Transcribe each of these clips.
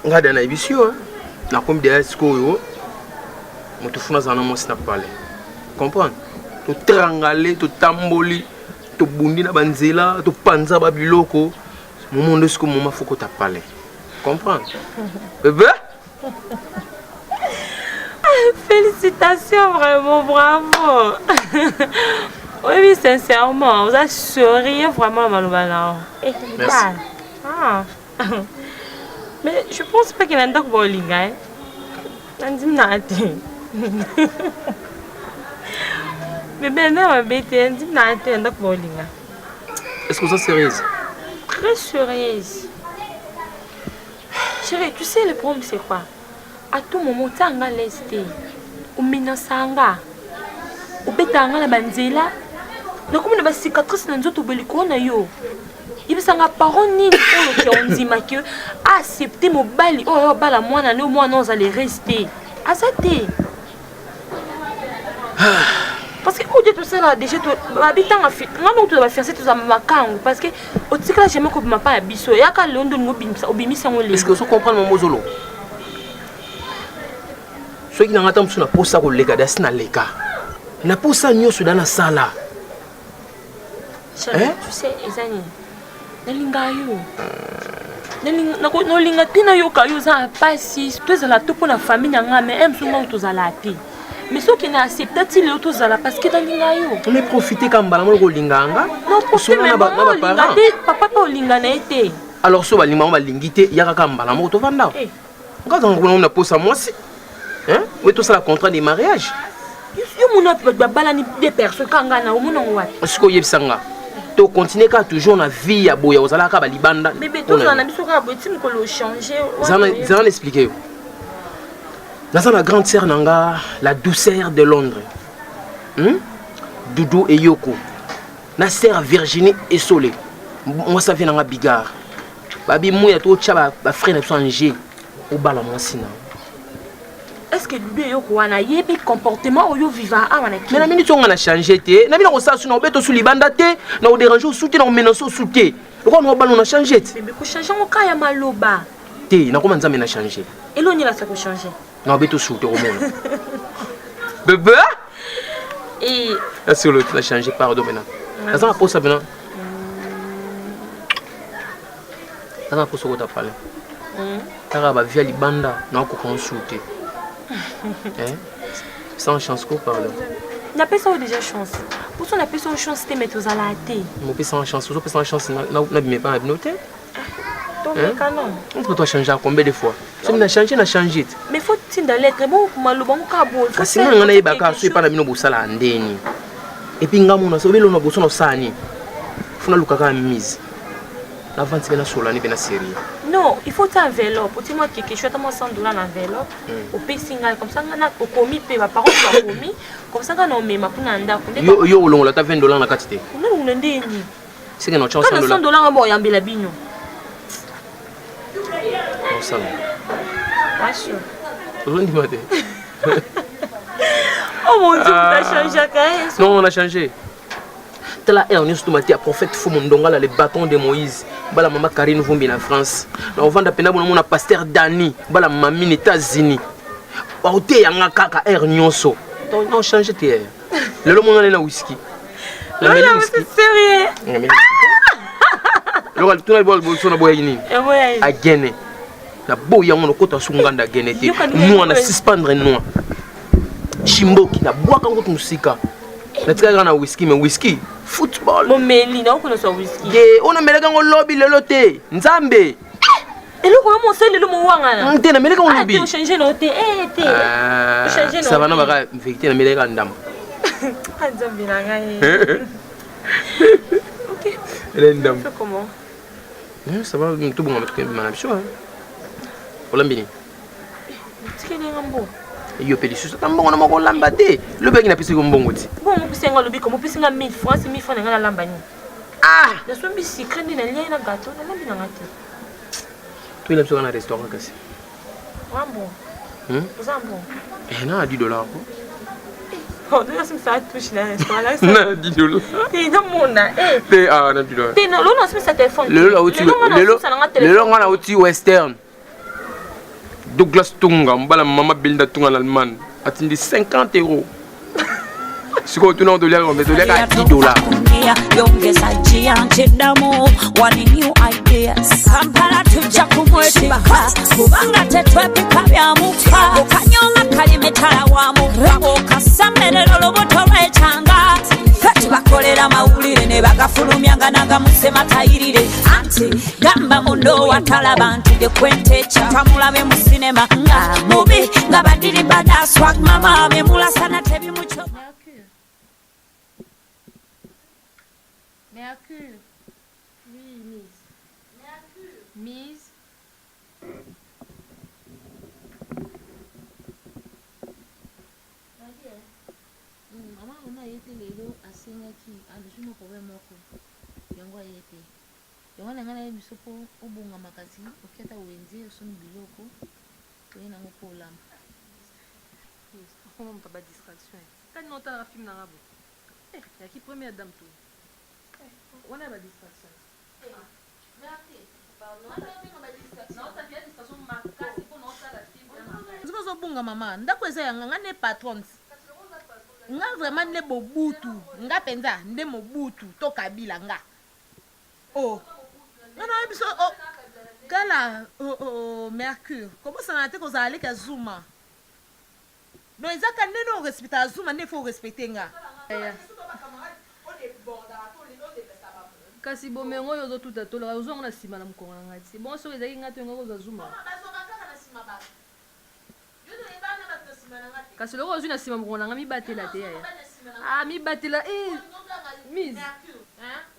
ngada na ibisio na comme des scoyo moto funa zana mo snap parler comprendre to trangalé to tamboli to bundi na banzela to panza ba biloko moment de ce que maman faut que tu parler comprendre bébé. Félicitations, vraiment, bravo. Oui, sincèrement, vous assurez vraiment Maloubana. Merci. Ah. Mais je pense pas qu'il y a un doc bowling, hein. Mais ben non, un doc bowling. Est-ce que vous êtes sérieuse? Très sérieuse. Chérie, tu sais le problème c'est quoi? À tout moment, tu as un lesté. Ou minasanga. Ou betanga la banzela. Donc, comme une cicatrice dans notre beliko na yo. Il y a une parole ni qui on dit que accepter mon bali. Oh, bala moi na le moi non allez rester. À ça t'es. Parce que au tout ça là déjà tu habitant en fait. Non tu vas faire ça tout ça makang parce que au tika jamais que ma pas biso. Ya ka londo ngobimisa obimisa ngole. Est-ce que vous comprenez mon mozolo? Ceux qui n'ont pas de posa ko leka das na leka. Na posa nyoso dans la sala. Chérie, tu sais ezani. Nalinga yo. No linga tina yo ka yo za pasi, tu za la to pour la famille nga mais aime souvent to za la ti. Mais ceux qui n'acceptent pas les autres là parce que nalinga yo. On est profiter comme bala mo ko linganga. Non, profiter même pas linga papa pa linga na été. Alors so ba linga ba lingité yaka comme bala mo to vanda. Quand on a posa moi si. Hein? Oui, tout ça, le contrat de mariage. Est-ce que tu continues toujours la vie à Boya, aux Alaka, Balibanda? Mais tout ça, on a changé. Je vais expliquer. Dans la grande sœur Nanga, la douceur de Londres. Doudou et Yoko. La sœur Virginie et Solé. Moi, ça vient dans la bigare. Babi, moi, il y a tout le frère de Angers. Au Balamonsina. Est-ce que Doudou et Yoko wana yebi comportement oyo viva awana ki? Mais la minute on a changé té. Na mina ko sa suna obeto sous libanda té, na o déranger au souté na o menacer au souté. Pourquoi on a changé té? Mais ko changer on kaya maloba. Té, na comment nzambe na changer. Eloni la ça ko changer. Na obeto souté au monde. Bébé? Et est-ce que l'autre a changé pardon maintenant? Ça va pour ça maintenant. Ça va pour ce que tu as parlé. Ça va via libanda na ko consulter. Sans chance qu'on parle. On appelle ça déjà chance. Pour ça on appelle ça une chance de mettre aux alatés. On appelle ça une chance. On appelle ça une chance. On n'a pas noté. Donc canon. On peut changer combien de fois? Si on a changé, on a changé. Mais faut-il dans lettre bon pour malobon cabo. Parce que on a eu baka soit pas na bino bosala ndeni. Et puis ngamu na so belo na bosono sani. Funa lukaka mise. La vente c'est na solani bena série. Non, il faut un enveloppe. Pour moi quelque chose à $100 en enveloppe. Au pays single comme ça on a au commis paie ma parole va commis comme ça on met ma pour nanda. Yo longo la ta $20 na katité. Non, on ndeni. C'est que no chance $100. $100 bon yambela bino. Non ça. Pas sûr. On dit mate. Oh mon Dieu, tu as changé quand non, on a changé. Là, on est sur le prophète Foumondonga, le bâton de Moïse. Bala maman Karine Vumbi en France. On vend à mon pasteur Dani. Bala mamie aux États-Unis. On a kaka air nyonso. On a changé de air. Le monde est na whisky. Non, c'est sérieux. Le tout le bol sur la boyini. À Guinée. La boya on kota sunganda Guinée. Nous on a suspendre nous. Chimboki la bois quand on musika. La tika na whisky mais whisky football. Mon meli na ko so whisky. On a meleka ngo lobby lelo te. Nzambe. Et le ko mo sele le mo wanga na. Te na meleka ngo lobby. Ah, changer no te. Te. Changer no. Ça va na baka vérité na meleka ndam. Ah Nzambe na ngai. OK. Elle ndam. C'est comment? Ça va tout bon avec ma biso. Olambini. Tikene ngambo. Yo pedi susu tambongo na moko lamba te. Le beki na pisi ko mbongo ti. Bon mo pisi nga lobi ko mo pisi nga 1000 francs, 1000 francs nga lamba ni. Ah, na so mbi secret ni na lia na gâteau na lambi na ngati. Tu il a besoin d'un restaurant kasi. Rambo. Zambo. Na $10 ko. Oh, tu as ça touche na restaurant là. Na $10. Te na mona. Te na $10. Te na lo na so sa téléphone. Le lo ngana uti western. Douglas Tunga, mbala maman Belinda Tunga en Allemagne. Attendi 50 €. Si tu n'as de l'air, on met de l'air à 10 $. Yongeza njia nchedamu wani new ideas kampala tujja kumwetika kubanga tetwepika byamuka okanyonga kalimetala wamuka okasamerero lubuto lw'ekyanga ffe tubakolera mawulire ne bagafulumyanga nagamusematayirire anti gamba mundo watala bantu gekwenteca tamulabe mu sinema nga mubi nga badiri badaswag mama bemulasana tebimuco Mercure. Oui, Miss. Mercure. Miss. Mama, on a été les lots à Singaki, à l'usine pour le moko. Yango a été. Yango n'a pas eu sopo au bon magasin, au Keta Wendy, au son biloko. Tu es dans le problème. On n'a pas de distraction. Quand on a un film dans la bouche. Il y a qui première dame tout. On a pas de distraction. Merci. Pardon. On a pas de distraction. Non, t'as bien distraction makasi pour non ça la film. Nziko bunga mama ndako eza yanga nga ne patrons nga vraiment ne bobutu nga penza nde mobutu to kabila nga oh ngana biso oh kala oh Mercure comment ça n'a été qu'on allait ka Zuma non ezaka neno respecter Zuma ne faut respecter nga kasi bomengo yo zo tuta tola uzongo na sima na mkongo ngati bon so ezaki ngati ngo zo zuma kasi loko ozwi na sima mkongo nga mibatela te ya ah mibatela Miss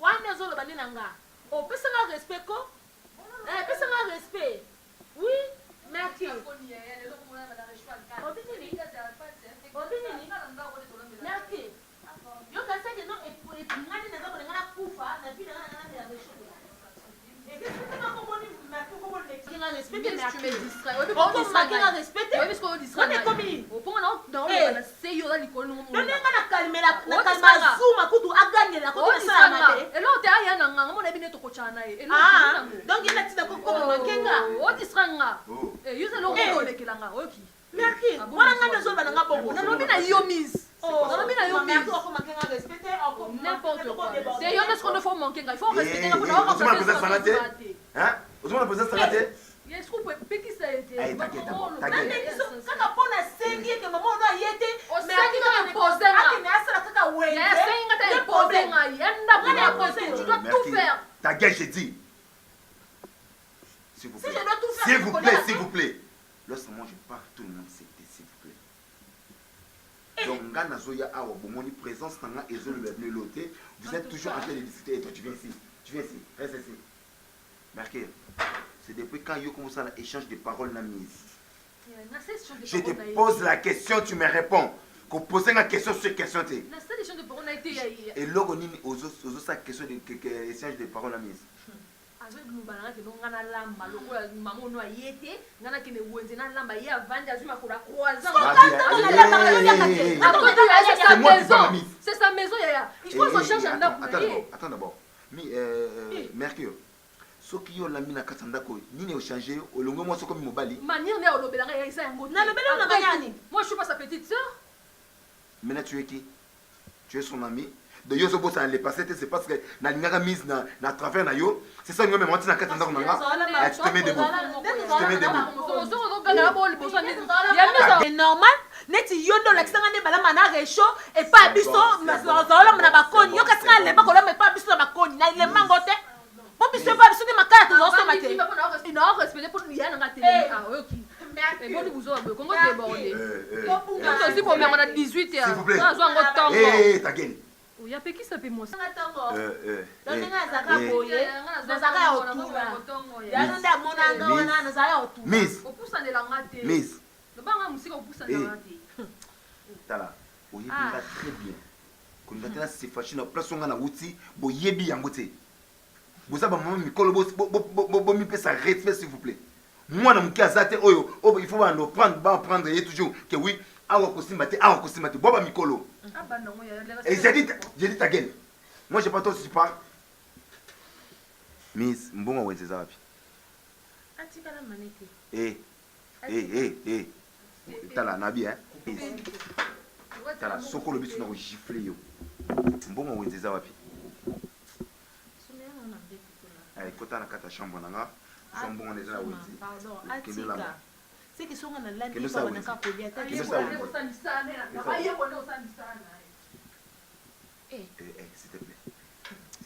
wana zo loba nina nga o pesa nga respect ko pesa nga respect oui Mercure Mercure yo kaseke no ngani neza ko ngana kufa na bila ngana ya resho Est-ce qu'on peut piquer ça été? T'inquiète. Tu dois tout faire. Ta gueule, j'ai dit. S'il vous plaît. Si je dois tout faire, S'il vous plaît. Lorsque moi je pars, tout le monde s'était, s'il vous plaît. Donc, Gana Zoya Awa, mon présence, vous êtes toujours en train de discuter. Et toi, tu viens ici. Reste ici. Mercure. C'est depuis quand il commence à l'échange de paroles na mise. Je te pose la question, tu me réponds. Qu'on pose une question sur question. Et là, on a sa question d'échange de paroles na mise. C'est sa maison, il faut qu'on change un homme. Attends d'abord. Mercure. Ce qui ont la mine à Katsandako, ni au changer, au long moi, c'est comme Mobali. Manière n'est au lobelanga, il y a un mot. Moi, je suis pas sa petite soeur. Maintenant, tu es qui? Tu es son ami. De Yosobo, ça allait passer, c'est parce que na linga mise na travers na yo. C'est ça, nous même on tient à Katsandako. Tu te mets debout. C'est normal. Neti yondo la kisanga ne bala mana resho et pas biso mazala mana bakoni yo kasanga le bakola mais pas biso na bakoni na ile mangote. Pas biso pas biso de makala to zo maté. Il n'a pas respecté pour y aller dans la télé. Ah OK. Et bon vous avez comment débordé. Quand aussi pour on a 18 S'il vous plaît. Ta gueule. Il y a qui s'appelle moi. Miss. Tala, on y va très bien. Quand on a ces fachines, place on a outil, bo yebi yangote. Vous avez maman Mikolo, bo mi pesa respect s'il vous plaît. Moi na muki azate oyo, il faut en prendre et toujours que oui, awa kosimate, boba Mikolo. Et j'ai dit ta gueule. Moi j'ai pas toi si tu parles. Miss, mbongo wenze zapi. Atikala maneke. Eh. T'as la nabi, hein? T'as la soko le but de gifler yo. Bon, on dit ça, wapi. Allez, quand t'as la chambre, on a son bon, on est là, pardon, Atika. C'est que son a la vie, on a qu'à coller.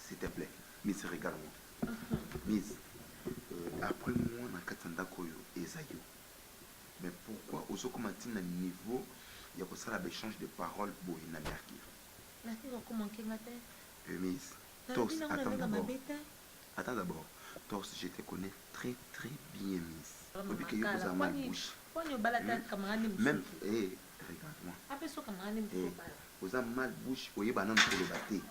S'il te plaît, Miss, regarde-moi. Miss, après moi, on a Katanda Koyo et Zayo. Mais pourquoi, au comme un niveau, il y a pour ça l'échange de paroles pour une américaine? Miss, Tos, attends d'abord. Tos, je te connais très très bien, Miss. Depuis que vous avez mal bouche. Même, regarde-moi. Vous avez mal bouche, vous avez banane pour le bâtir.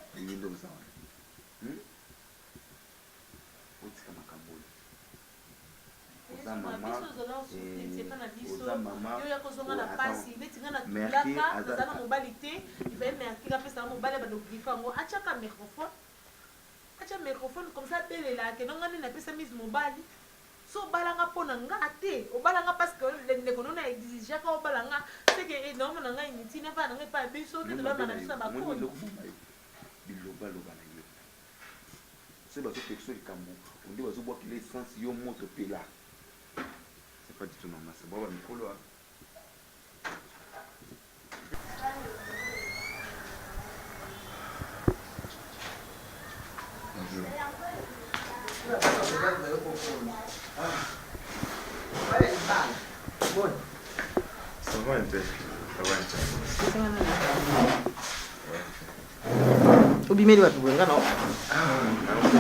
microphone comme ça belle là que non ngani na pesa mise mobile so balanga pona nga te o balanga parce que le kono na exige ka o balanga c'est que non na nga initi na pas na pas biso te ba na biso ba ko biloba loba na yo c'est ba so texte kambo on dit ba so boire l'essence yo moto pela c'est pas du tout normal c'est bon mikolo Ça va un peu. Obimeli watu wenga no.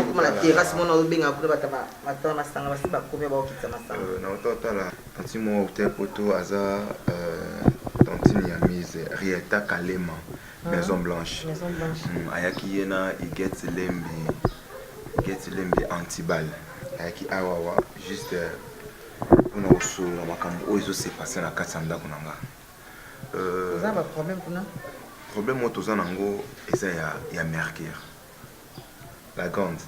Kuma na terrasse mona obenga kuna bataba matana masanga basi bakomya ba okitsa masanga. Na otala tanti mo hotel poto aza tantini ya mise Rieta Kalema Maison Blanche. Maison Blanche. Ayaki yena iget lembe antibal. Ayaki awawa juste on a reçu la makambo oizo s'est passé na katsanda kunanga. Ça va problème kuna. Problème moto zanango eza ya Mercure. La grande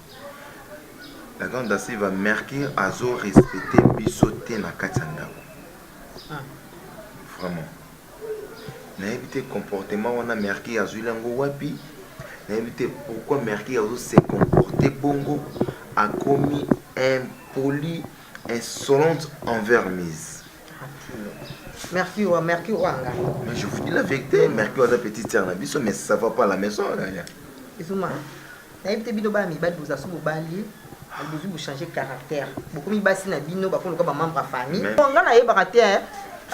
assez va Mercure azo respecter bisoté na katsanda. Vraiment. Na éviter comportement on a Mercure azulango wapi. Na éviter pourquoi Mercure azo se comporter bongo a commis impoli insolente envers Mise. Mercure wanga. Mais je vous dis la vérité, Mercure a une petite sœur, mais ça va pas à la maison. Isuma, na évité bino ba mi ba doza so bali, al besoin de changer caractère. Beaucoup mi basi na bino ba ko ba membre famille. Nga na yeba te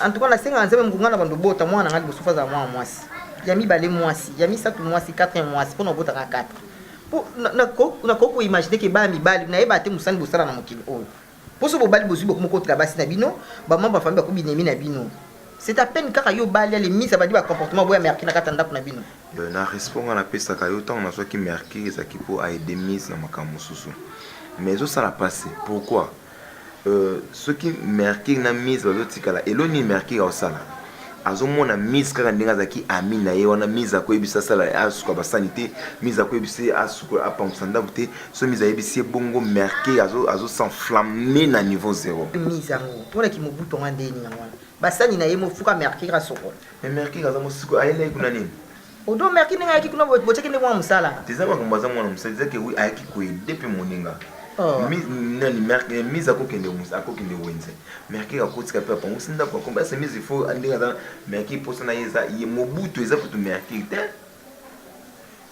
en tout cas la senga nzeme ngunga na bando bota mwana ngali bosufa za mwa mwasi. Yami balé mwasi, yami satu mwasi 4 mwasi pour na bota ka 4. Pour na ko imaginer que ba mi bali na yeba te musani bosala na mokili oyo. Pour ce bobali bozu beaucoup moko trabasi na bino, ba membre famille ba ko binemi na bino. C'est à peine kaka yo bali les mise ba di ba comportement boya merki na katanda kuna bino. Na répondre na pesa ka yo tant na so ki merki za ki po aider mise na makambo susu. Mais ça l'a passé. Pourquoi? Ce qui merki na mise ba zotikala eloni merki au sala. Azomona mise kaka ndinga za ki amina ye wana mise ko ebisa sala asuka ba sanité mise ko ebisa asuka apamsanda bute so mise ebisi bongo merki azo s'enflammer na niveau 0. Mise ngo pona ki mobuto ngandeni ngwana. Basani na yemo fuka merki ra soko. Mais merki za mosiko ayele kuna nini? Odo merki ninga yaki kuna bocheke ne mwa musala. Tizama kombaza mwana musala zake oui ayaki ko depuis moninga. Mise akokende musa akokende wenze merki akotika pe pango sinda kwa komba se mise il faut andinga za merki posa na yeza ye mobutu eza putu merki te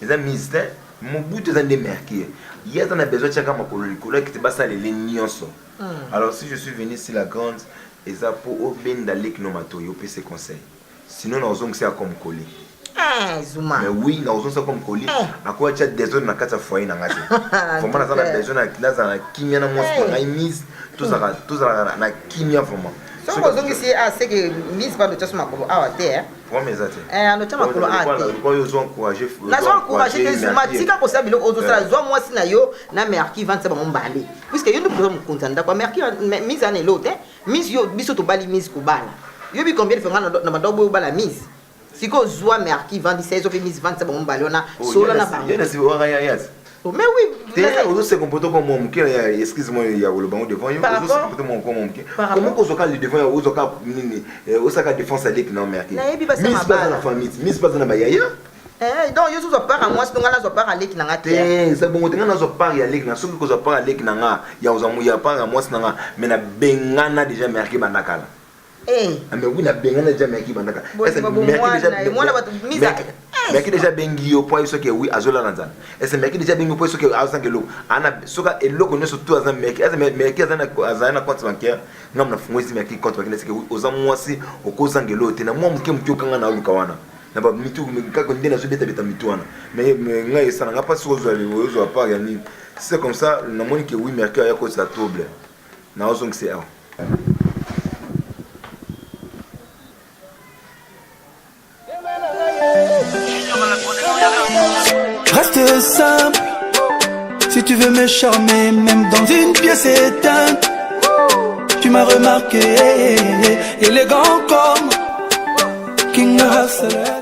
eza mise te mobutu eza nde merki yeza na besoin chaka makolo likolo ki te basa le nyonso. Alors si je suis venu ici la grande eza pour obenda lek no mato yo pe ses conseils sinon na ozong c'est comme coller. Zuma. Mais oui, nous avons ça comme colis. À quoi tu as des zones dans quatre foyers dans la tête. Vraiment, dans la zone dans la chimie dans mon sport, la mise, tout ça la chimie vraiment. So vous avez ici à ce que mise pas de tout ça makolo à terre. Pour mes athées. No tu makolo à terre. Pourquoi ils ont encouragé? Ils ont encouragé que Zuma tika ko sabi lo ozo sala zo moi sina yo na merki vente ba mbali. Puisque yo nous pouvons contenter quoi merki mise en l'autre, mise yo biso to bali mise ko bala. Yo bi combien de fois na madobo bala mise. Si ko zwa merki vend 16 au mise vente ba mbali ona sola na ba. Yena si wa ya yas. Oh, mais oui. On se comporte comme mon mouké, excuse-moi, il y a le banc devant. On se comporte comme mon mouké. Comment qu'on se calme devant, on se calme, on se calme défense à l'équipe, non, merci. Miss pas dans la famille, Miss pas dans la baïa. Donc, je suis pas à moi, c'est qu'on a pas à l'équipe. C'est bon, on a pas à l'équipe, ce que je pas à l'équipe, il y a pas à moi, mais la bengana déjà marqué Bandakala. Mais oui, la bengana déjà marqué Bandakala. Mais qui déjà bengi au point que oui azola nanza et c'est mais qui déjà bengi au point que azan que lo ana soka et lo connaît surtout azan mais qui azana compte bancaire ngam na fungo isi mais qui compte bancaire c'est que ozan moi si au cause ngelo te na moi mke mke kanga na luka wana na ba mitu ka ko ndena so beta mitu wana mais ngai ça n'a pas sur ozo pas yani c'est comme ça na moni que oui mercure ya cause la trouble na ozon que c'est Reste simple, si tu veux me charmer, même dans une pièce éteinte. Tu m'as remarqué, élégant comme King Hustler.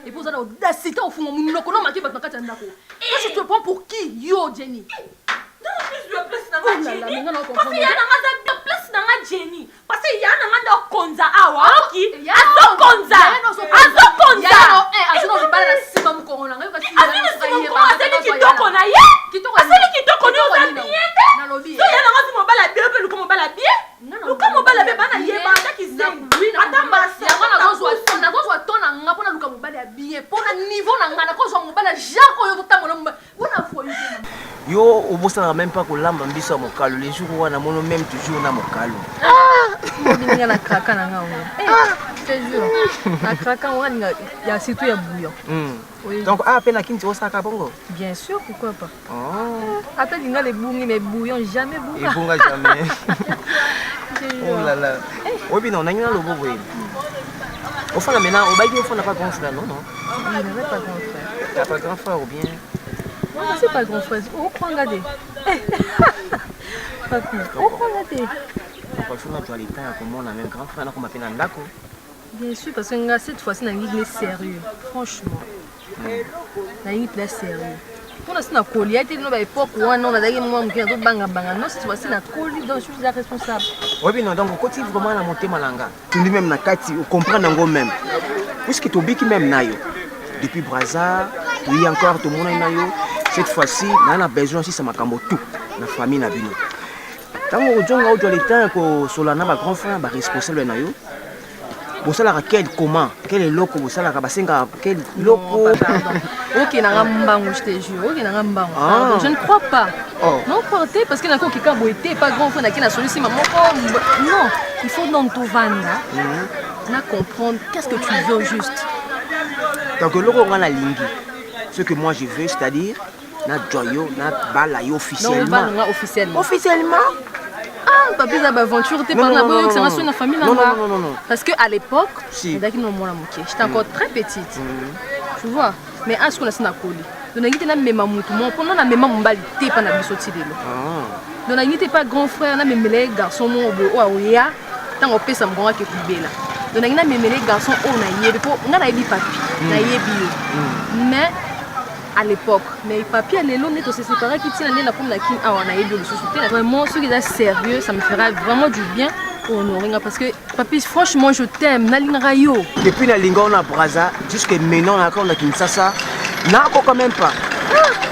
Et pour ça, l'audacité au fond, mon nom, on m'a dit que tu te prends pour qui, yo, Jenny? Parce qu'il y a un place dans la Jenny. Parce qu'il y a un konza awa. Ok. Azo konza. Azo konza. Yo, au bout ça même pas que l'âme ambisse mon calme. Les jours où on a mon même toujours na mon calme. Il y a la craquant là. Je te jure. La craquant, il y a surtout un bouillon. Oui. Donc, à peine à qui tu as bongo? Bien sûr, pourquoi pas. Attends, il y a les bouillons, mais bouillon jamais bouillon. Et bouillon jamais. Oh là là. Oui, bien, on a un logo, oui. Au fond, maintenant, au bail, au fond, on n'a pas grand frère, non? Il n'y avait pas grand frère. Il n'y a pas grand frère ou bien? C'est pas grand frère. Oh, regarder. Papi, oh, regarder. Parce que l'actualité, comment on a même grand frère, on a fait un d'accord. Bien sûr, parce que cette fois-ci, on a sérieux. Franchement. nalingi mpenza sérieux mpona si nakoli ete no baépoque wana nazalaki mwa moke nazobangabanga non cette fois-ci nakoli donc je suis déjà responsable. Oui, non, donc côté vraiment la montée malanga. Tu dis même na kati, on comprend nango même. Puisque tu biki même nayo. Depuis Brazza, oui encore tout le monde nayo. Cette fois-ci, on a besoin aussi ça makambo tout na famille na bino. Tant que jonga au le temps que solana ba grand frère ba responsable nayo. Bosala quel comment, quel est loco bosala ka basenga quel loco. OK na mbango je te jure. OK na mbango. Pardon, je ne crois pas. Oh. Non, porté parce que nako kika boité pas grand frère na solution maman. Non, il faut dans tout vanda. Na comprendre qu'est-ce que tu veux juste. Donc loco on a lingi. Ce que moi je veux, c'est-à-dire na joyo, na balayo officiellement. Non, pas officiellement. Officiellement. Ah, papi ça aventure t'es pas là que ça reste une famille là. Non. Parce que à l'époque, si. j'étais encore très petite. Tu vois, mais à ce qu'on a na koli. Donc n'était na même mutu mon pendant na même mbali t'es pas na bisoti lelo. Donc n'était pas grand frère na même les garçons mon o ya tant on pesa mgonga ke kubela. Donc na même les garçons on a yé ko na yebi papi na yebi mais à l'époque mais papi lelo net se séparer qui tient na comme la kin a on a yebi le sous vraiment ceux qui sont sérieux ça me fera vraiment du bien pour honorer parce que papi franchement je t'aime na linga yo depuis la linga on a Brazza jusqu'à maintenant on a Kinshasa na quand même pas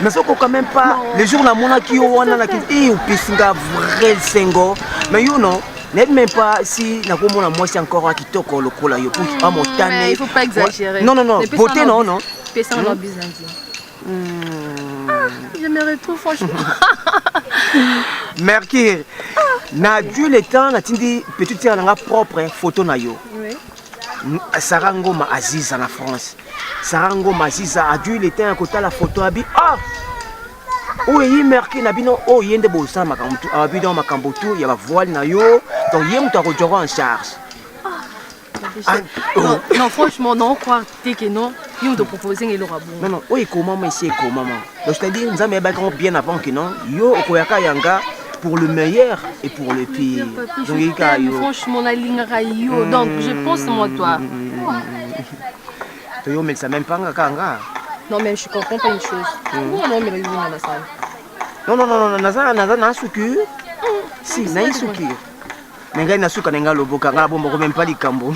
mais ça quand même pas les jours la mona qui on a qui ou pisinga vrai sengo mais you know n'est même pas si na komona moi c'est encore à kitoko lokola yo pour pas montaner il faut pas exagérer non voter non pesa no business j'aimerais trop franchement Mercure na dû le temps na tindi petite sœur nga propre photo na yo oui Sarah Ngoma Aziza na France Sarah Ngoma Aziza a dû le temps ko la photo abi oui Mercure na bino yende bosa makamtu abi dans makambo tout ya ba voile na yo donc yem to ko en charge. Non, franchement, non, croire que non, ils te proposer et l'aura bon. Non, oui, comment, mais c'est comment. Donc, c'est-à-dire, nous avons bien avant que non, yo, okoyaka yanga pour le meilleur et pour le pire. Donc, franchement, la ligne rayo, donc je pense moi toi. Yo, mais ça même pas nga. Non, mais je comprends pas une chose. Pourquoi non, mais il dans la salle? Non, na suku. Si, na suku. Nenga na suka nenga loboka nga bombo ko même pas likambo.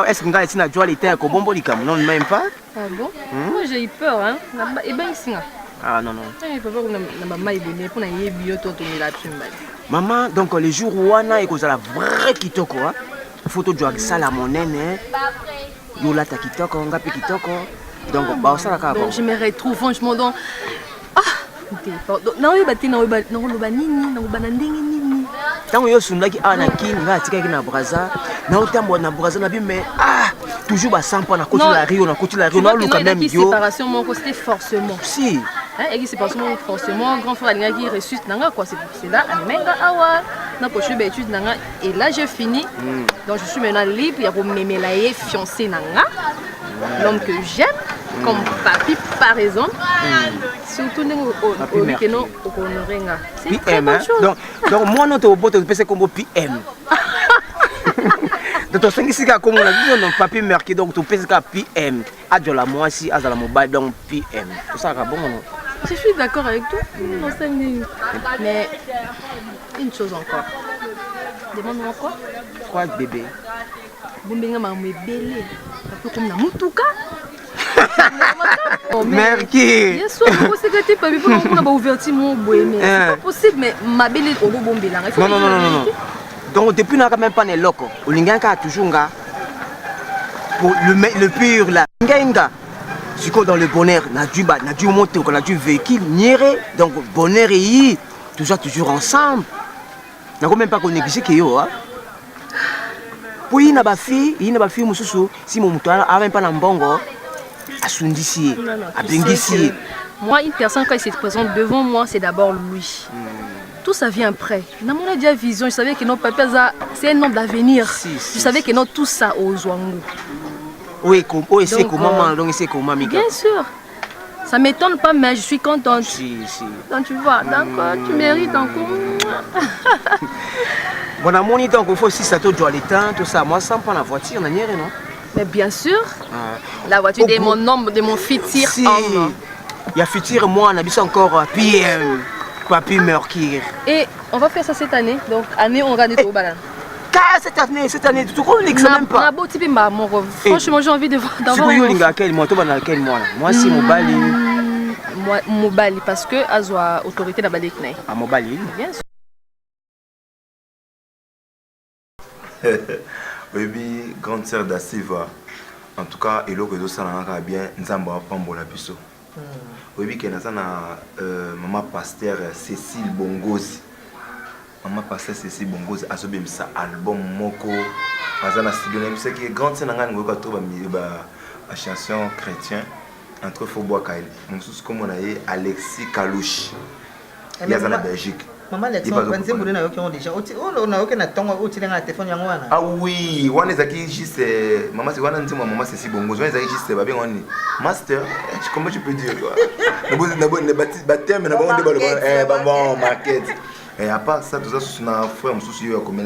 Est-ce que nga esi na joie l'été ko bombo likambo non même pas. Ah bon? Moi j'ai eu peur hein. Et ben ici nga. Ah non. Il faut pas que na maman ibone pour na yebi yo to la tumba. Maman donc les jours wana e ko za la vraie kitoko hein. Photo de sala monene. Yo la ta kitoko nga pe kitoko. Donc ba sala ka bon. Je me retrouve franchement dans na we bati na loba nini na loba na ndenge nini. Tant yo sundaki ana kin nga tikaki na Brazza na otambo na Brazza na bi mais toujours ba sampa na côté la Rio na luka même yo séparation mon c'était forcément si hein et séparation forcément grand frère nga qui ressuscite nanga quoi c'est là amenga awa na ko chube étude nanga et là j'ai fini donc je suis maintenant libre ya ko memela ye fiancé nanga l'homme que j'aime comme papi par exemple surtout au week-end au honorenga c'est très bonne chose donc moi non te bote pese comme PM donc to sengi sika comme on a dit non papi marqué donc to pese ka PM adjola moi si azala mobile donc PM tout ça bon non je suis d'accord avec toi mais une chose encore demande-moi quoi bébé bombenga mamwe belé parce que comme na mutuka Mercure. Bien sûr, c'est que tu peux pas ouvrir mon bohémien. C'est pas possible, mais ma belle est au bon bilan. Non. Donc depuis n'a quand même pas né loco. Olinganka a toujours nga pour le pur là. Nga. Si quoi dans le bonheur, n'a dû monter, on a dû véhicule, nier donc bonheur et toujours ensemble. N'a quand même pas qu'on néglige que yo hein. Pour y n'a pas fille mususu si mon mutual a même pas n'ambongo. Moi, une personne, quand il se présente devant moi, c'est d'abord lui. Tout ça vient après. Dans mon déjà vision, je savais que notre papa, c'est un homme d'avenir. Je savais que notre tout ça aux Zwangu. Oui, c'est comment, donc c'est comment, Mika. Bien sûr. Ça ne m'étonne pas, mais je suis contente. Si. Donc tu vois, d'accord, tu mérites encore. Bon, à mon idée, donc il faut aussi ça te doit les temps, tout ça. Moi, sans prendre la voiture, on a rien, non? Mais bien sûr, la voiture de mon homme, de mon futur homme. Il y a futur moi, on a vu encore PM, Papi Mercure. Et on va faire ça cette année, donc année on va nettoyer au balade. Cette année, tu crois que ça même pas? Franchement, j'ai envie de voir. Tu crois quel mois? Quel mois? Moi, c'est Mobali. Moi, Mobali, parce que Azwa autorité de Balek. Ah, Mobali? Bien sûr. Oui, grande sœur d'Asiva. En tout cas, il y a ça bien, Nzamba Pambola Bisso. Oui, qu'il y a maman pasteur Cécile Bongozi. Maman pasteur Cécile Bongozi a subi un album Moko. Azana studio, c'est que grande sœur n'a pas trouvé la chanson chrétien entre Faubois Kail. Mon sous comme on a Alexis Kalouche. Il y a en Belgique. Maman Alexandre, vous avez déjà. On a aucun temps où tu as un téléphone. Ah oui, on est aquí juste. Maman, c'est maman, c'est si bon. On est aquí juste. Babé, on est master. Comment tu peux dire? Nous baptême, mais nous avons des bon market. Et à part ça, tout ça, c'est un frère, mon souci, comme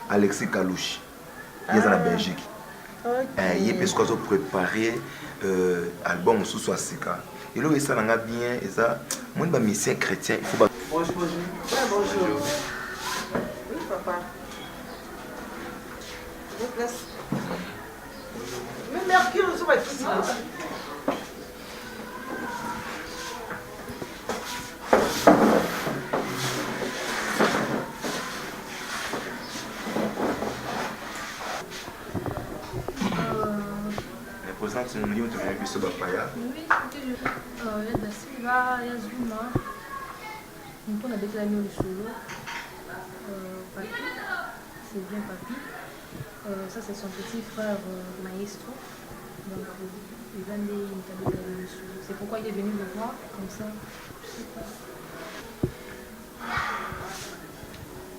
Alexis Kalouche. Il est en Belgique. Il est parce qu'on a préparé album sous Swastika. Et là, ça n'a bien. Et ça, moi, je suis mission chrétien. Il faut. Bonjour. Ouais, bonjour. Oui, papa. Je place. Mais Mercure, ça va être ici. Tu nous dis où tu as vu ce papaya? Oui, il y a de Silva, il y a Zuma. On a déclaré le solo. Papi, c'est bien Papi. Ça, c'est son petit frère Maestro. Donc, il va déclarer le solo. C'est pourquoi il est venu me voir, comme ça. Je sais pas.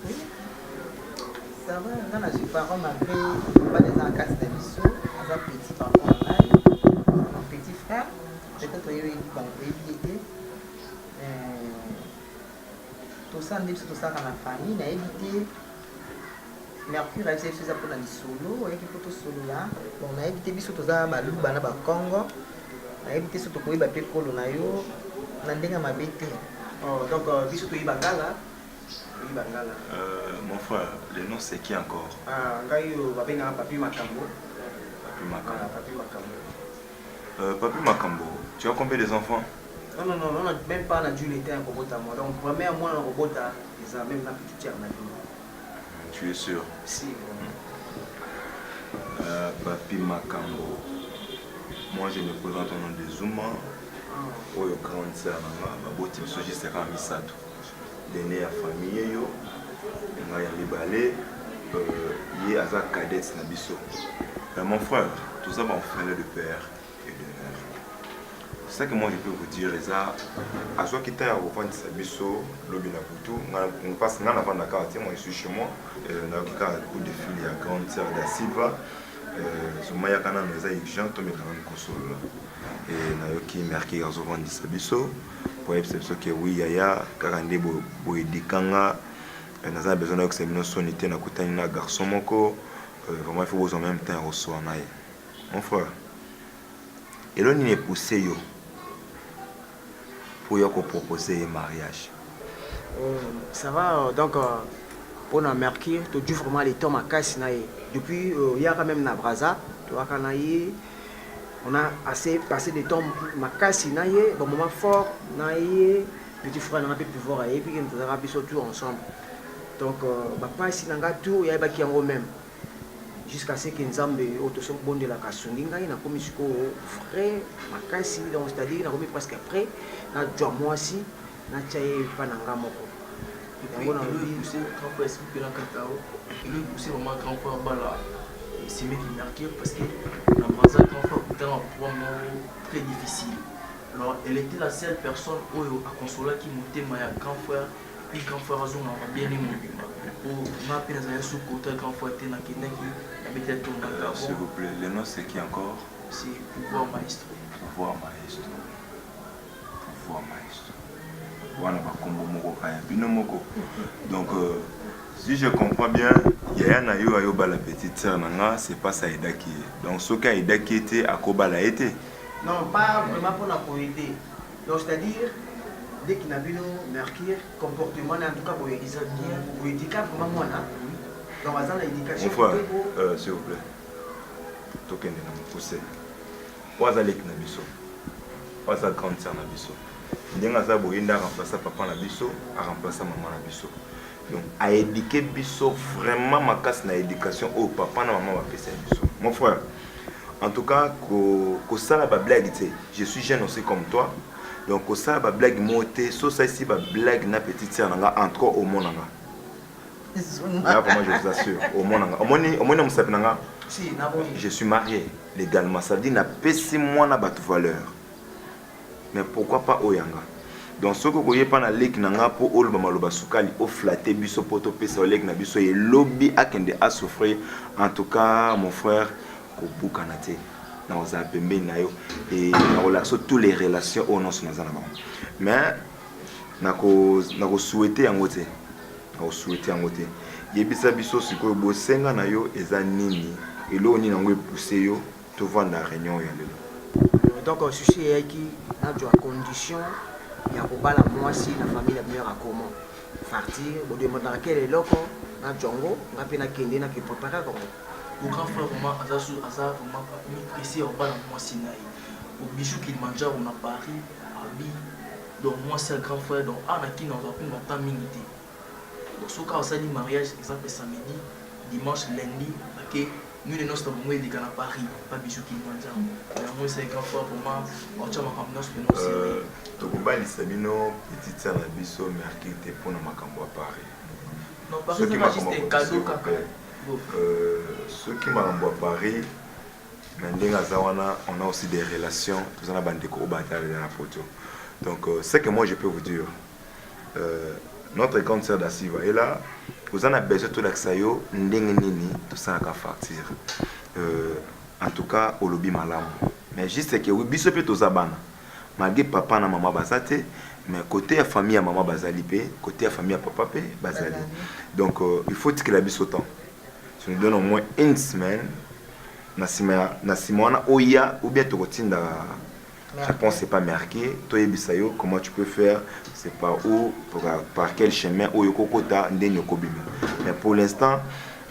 Oui. Ça va, on a su pas remarquer pas des encases de mission. On a petit par contre. Petit frère, peut-être qu'il y a eu tout ça, tout ça dans la famille, on a évité. Mercure a essayé de faire pour les solos, avec les solo là. On a évité tout ça, Balouba, Congo. On a évité surtout que les Colonayo, on a déjà ma bête. Donc, bisous to Ibangala. Mon frère, le nom c'est qui encore? Papi Makambo. Papi Makambo, tu as combien d'enfants? Non, on n'a même pas dû l'été en robot à moi. Donc, premièrement, un robot à même la petite tiers. Tu es sûr? Si. Papi Makambo. Moi, je me présente au nom de Zuma. Au grande sœur, ma type de c'est Rami Sato. L'aîné à famille, il y a Libalé, il y a Azak Kadet Nabiso. Mon frère, tout ça, on frère de père et de mère. C'est ça que moi je peux vous dire, à ce qui est à reprendre Sabiso, Lobina Poutou, on passe dans la bande de quartier, moi je suis chez moi, on a un coup de fil, il y a grande sœur de Silva, sur Maya Kana, nous avons urgent, Tomé Kanan Kosol, et nous avons qui marqué à Zovan de Sabiso, pour exception que oui, il y a Karande Boedikanga, nous avons besoin d'examiner son été, nous avons un garçon moko. Vraiment, il faut vous en même temps recevoir. Mon frère, et là, il est poussé pour proposer un mariage. Ça va, donc, pour la Mercure, tu dis vraiment les temps à casse. Depuis, il y a quand même la Braza, on a assez passé de temps à casse. Bon moment fort, petit frère, on a pu voir, et puis on a pu surtout ensemble. Donc, papa, si on a tout, il y a qui en même. Jusqu'à ce que nous avons bon de la Kassungi, nous avons commis frais, makasi, donc c'est-à-dire nous avons presque prêt, nous avons moi aussi, nous avons pas d'angamoko. Il a poussé grand frère expliqué dans le cacao, il a poussé vraiment grand frère Bala, c'est mieux qu'il marquait parce que la Braza grand frère était un moment très difficile. Alors elle était la seule personne à consoler qui montait ma grand frère, puis grand frère Azon a bien aimé. On a appelé les sous-côté grand frère Tenaki. S'il vous plaît, le nom c'est qui encore? C'est Pouvoir Maestro. Pouvoir Maestro. Pouvoir Maestro. wana bakombo moko kaya bino moko. Donc si je comprends bien, yaya na yo ayoba la petite sœur nanga, c'est pas ça Aïda qui est. Donc ce qui Aïda qui était à Koba l'a été. Non, pas vraiment pour la aider. Donc c'est-à-dire dès qu'il a vu le Mercure comportement en tout cas pour éduquer bien, pour éduquer vraiment moi là. Donc à ça l'éducation. Mon frère, s'il vous plaît. Token de nous pousser. Oza lek na biso. Oza grande sœur na biso. Ndenga za boyenda remplacer papa na biso, a remplacer maman na biso. Donc à éduquer biso vraiment ma casse na éducation au papa na maman va passer biso. Mon frère, en tout cas ko sala ba blague tu sais, je suis jeune aussi comme toi. Donc ko sala ba blague monter, so ça ici ba blague na petite sœur nanga encore au monanga. Là vraiment je vous assure, au monanga. Au moni on s'appelle nanga. Si, je suis marié légalement, ça veut dire que je moi na batu valeur. Mais pourquoi pas Oyanga? Donc ce que vous voyez pas na lek nanga pour ol bamaloba sukali o flatter biso poto pesa lek na biso et lobby akende a souffrir. En tout cas mon frère ko bukanate na oza pembe na yo et na relaxo tous les relations au non sonaza na ba. Mais nako souhaiter yango te. Nako souhaiter yango te. Yebisa biso sikoyo bosenga na yo eza nini et là on est dans poussé yo tout vendre la réunion ya lelo. Donc sushi yaki na jo condition ya ko bala moi si la famille la meilleure à comment partir bo demander à quel loko na jongo na pena kende na ki préparer comme le grand frère vraiment asa vraiment mi pressé au bala moi si naï au bijou qu'il mangeait on a Paris abi donc moi c'est le grand frère donc ana qui nous a pris mon temps minute. Donc ce cas ça dit mariage exemple samedi dimanche lundi OK nous les nostres moyens de Ghana Paris pas bijou qui mangeait mais moi c'est grand frère pour moi on tient ma confiance que nous to kubali sabino petite sœur na biso marqué te pour na makambo à Paris. Non pas que c'est juste un cadeau kaka. Ceux qui makambo à Paris Mendenga Zawana, on a aussi des relations, tout ça na bande ko bataille dans la photo. Donc c'est que moi je peux vous dire notre grande sœur d'Assiva est là. Vous en avez besoin de l'accès tout ça à partir. En tout cas, au lobby malam. Mais juste que oui, biso peut aux abana. Malgré papa na maman basate, mais côté la famille à maman bazalipe, côté la famille à papa pe bazali. Donc il faut que la biso temps. Ça nous donne au moins une semaine. Na simona oya ou bien to rotinda. Je pense que c'est pas marqué. Toi Bisayo, comment tu peux faire? C'est par où, par quel chemin, où yokokota ndeni yokobima. Mais pour l'instant,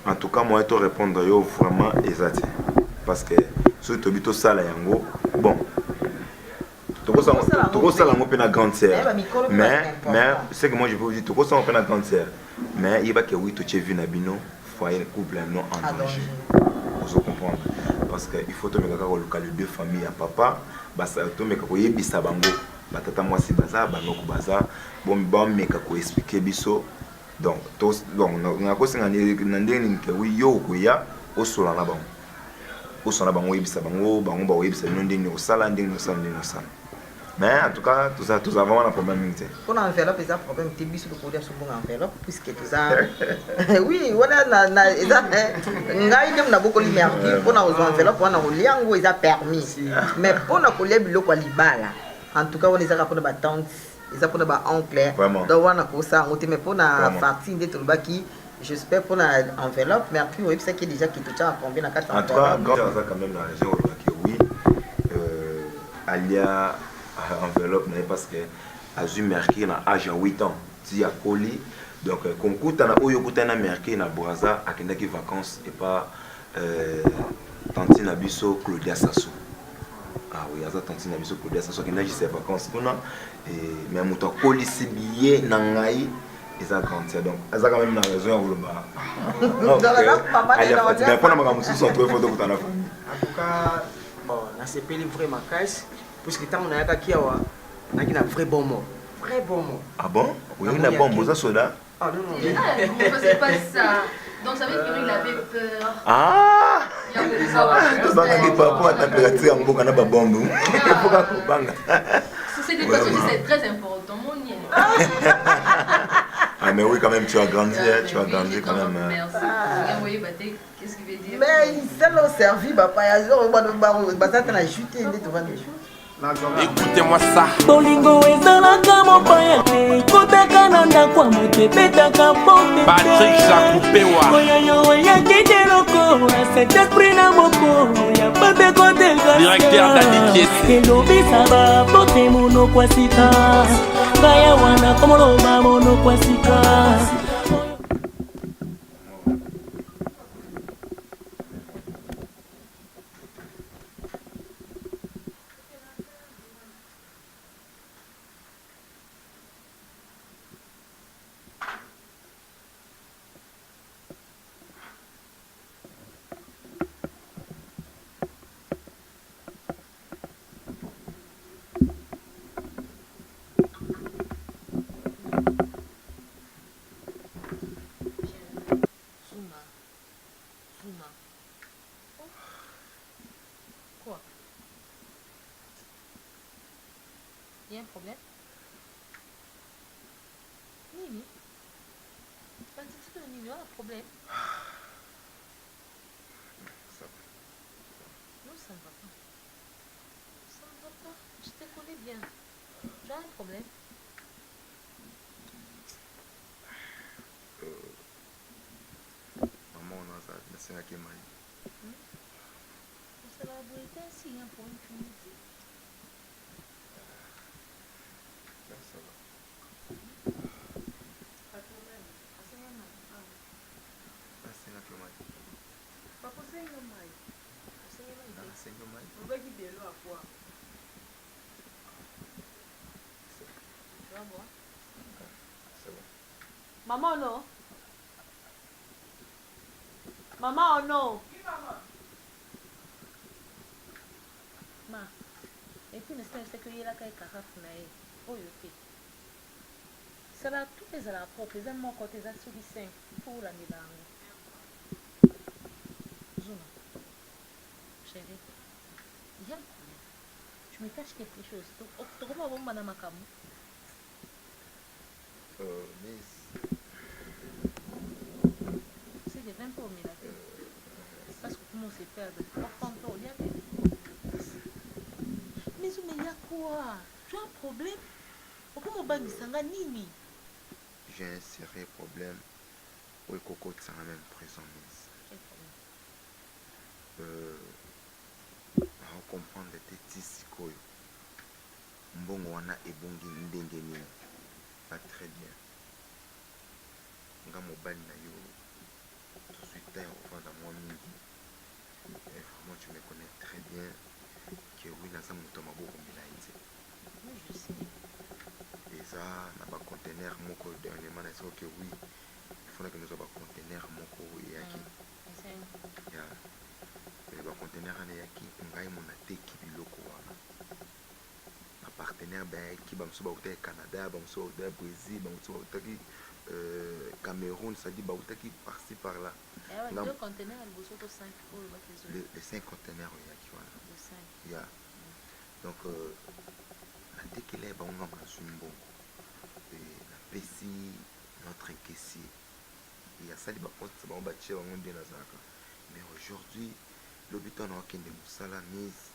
en tout cas, moi je te répondre yo vraiment exact. Parce que sur tobito sala yango, bon. Toko sala yango pe na grande sœur. Mais c'est que moi je peux vous dire toko sala yango pe na grande sœur. Mais il va que oui to chevi na bino, foyer couple non en danger. Vous comprendre? Parce que il faut te mettre dans les deux familles à papa. Basa to meka ko yebisa bango batata mwasi baza banoko baza bon meka ko expliquer biso donc na ko singa na ndeni ke wi yo ko ya osola na bango yebisa bango ba yebisa ndeni osala ndeni osala. Mais en tout cas tout ça vraiment un problème minute. Pour enveloppe ça problème te biso ko dia so bon enveloppe puisque tout ça oui voilà na eza ngai dem na boko limerki pour na enveloppe wana oliango eza permis mais pour na kolia biloko libala en tout cas on eza pour ba tante eza pour ba oncle donc wana ko ça on te mais pour na partie de tolbaki j'espère pour na enveloppe merci oui c'est que déjà qui tout ça combien na 4 en tout cas quand même la région oui alia enveloppe parce que azu marqué na âge à 8 ans si à Koli donc concours na oyo kutana marqué na Braza akendaki vacances et pas tantine abiso Claudia Sassou. Ah oui, aza tantine abiso Claudia Sassou akendaki ses vacances kuna et mais muto Koli si billet na ngai eza grande sœur donc eza quand même na raison ya vouloir allez mais pas na makamu sous entre photo kutana en tout cas bon na c'est pas livré ma caisse puisque tant on a yaka kiawa na kina vrai bon mot. Ah bon? Oui, il a bon mot ça soda. Ah non non. C'est pas ça. Donc ça veut dire qu'il avait peur. Ah! Il pas pour la température en boka na ba bombe. Pourquoi banga? C'est des choses c'est très important mon nien. Ah mais oui quand même tu as grandi quand même. Merci. Envoyer baté qu'est-ce qu'il veut dire? Mais il s'est servi papa ya zo ba ça t'a chuté ndé to vendre. Écoutez-moi ça. Bolingo ezalaka mopaya te kotaka na ndako ya moto ebetaka pote Patrick Jakupewa oyoyo oyaki te loko cet esprit na moko ya babe koteka directeur d'Adikiesi elobisa bapote monoko ya sika ngaya wana komoloba monoko ya sika. Il y a un problème? Nini? Pas dit que Nini, il y a un problème. Ça va. Non, ça ne va pas. Ça ne va pas. Je te connais bien. Tu as un problème? Maman, on a ça. C'est la qui m'a dit. C'est la vérité ainsi, hein, pour une fille. Ça va. Asenga ke mai. Papa senga mai. Senga mai. Asenga mai. Obaki belo akwa. Tu vas boire? C'est bon. Maman non. Maman non. Ma. Et puis c'est que il y a la caille carafe nae. Oh yoke. Ça va tout les à la propre. Les amis quand les assois 5 pour la milangue. Zuma. Chérie. Il y a un problème. Tu me caches quelque chose. Tu comment vous madame Makamu? Miss. C'est des 20 pour mille. Parce que comment on s'est perdu. Pourtant, il y a des... Mais il y a quoi? Tu as un problème? Pourquoi mon bague sanga nini? J'ai un sérieux problème. Oui, Coco, tu as même présent, Miss. Quel problème? On comprend les petits sikoyo. Mbongo wana ebongi ndenge nini. Pas très bien. Nga mobile na yo. Tout de suite, au fond de moi mingi. Et vraiment, tu me connais très bien. Que oui, na sa moto maboko milaïti. Oui, je sais. Déjà, na ba conteneur moko dernièrement, na so que oui. Il faut que nous avons un conteneur moko yaki. Ya. Mais ba conteneur na yaki ngai mona teki biloko wana. Na partenaire ba yaki ba mso ba uta Canada, ba mso ba Brésil, ba mso ba uta Cameroun, ça dit ba uta ki par-ci par-là. Deux conteneurs, les 5 conteneurs yaki wana. Les 5. Ya. Donc na teki là ba nga masumbo. Et la notre caissier. Il y a ça qui va bâtir un bien nazaka. Mais aujourd'hui, l'hôpital n'a aucun de Moussala mise.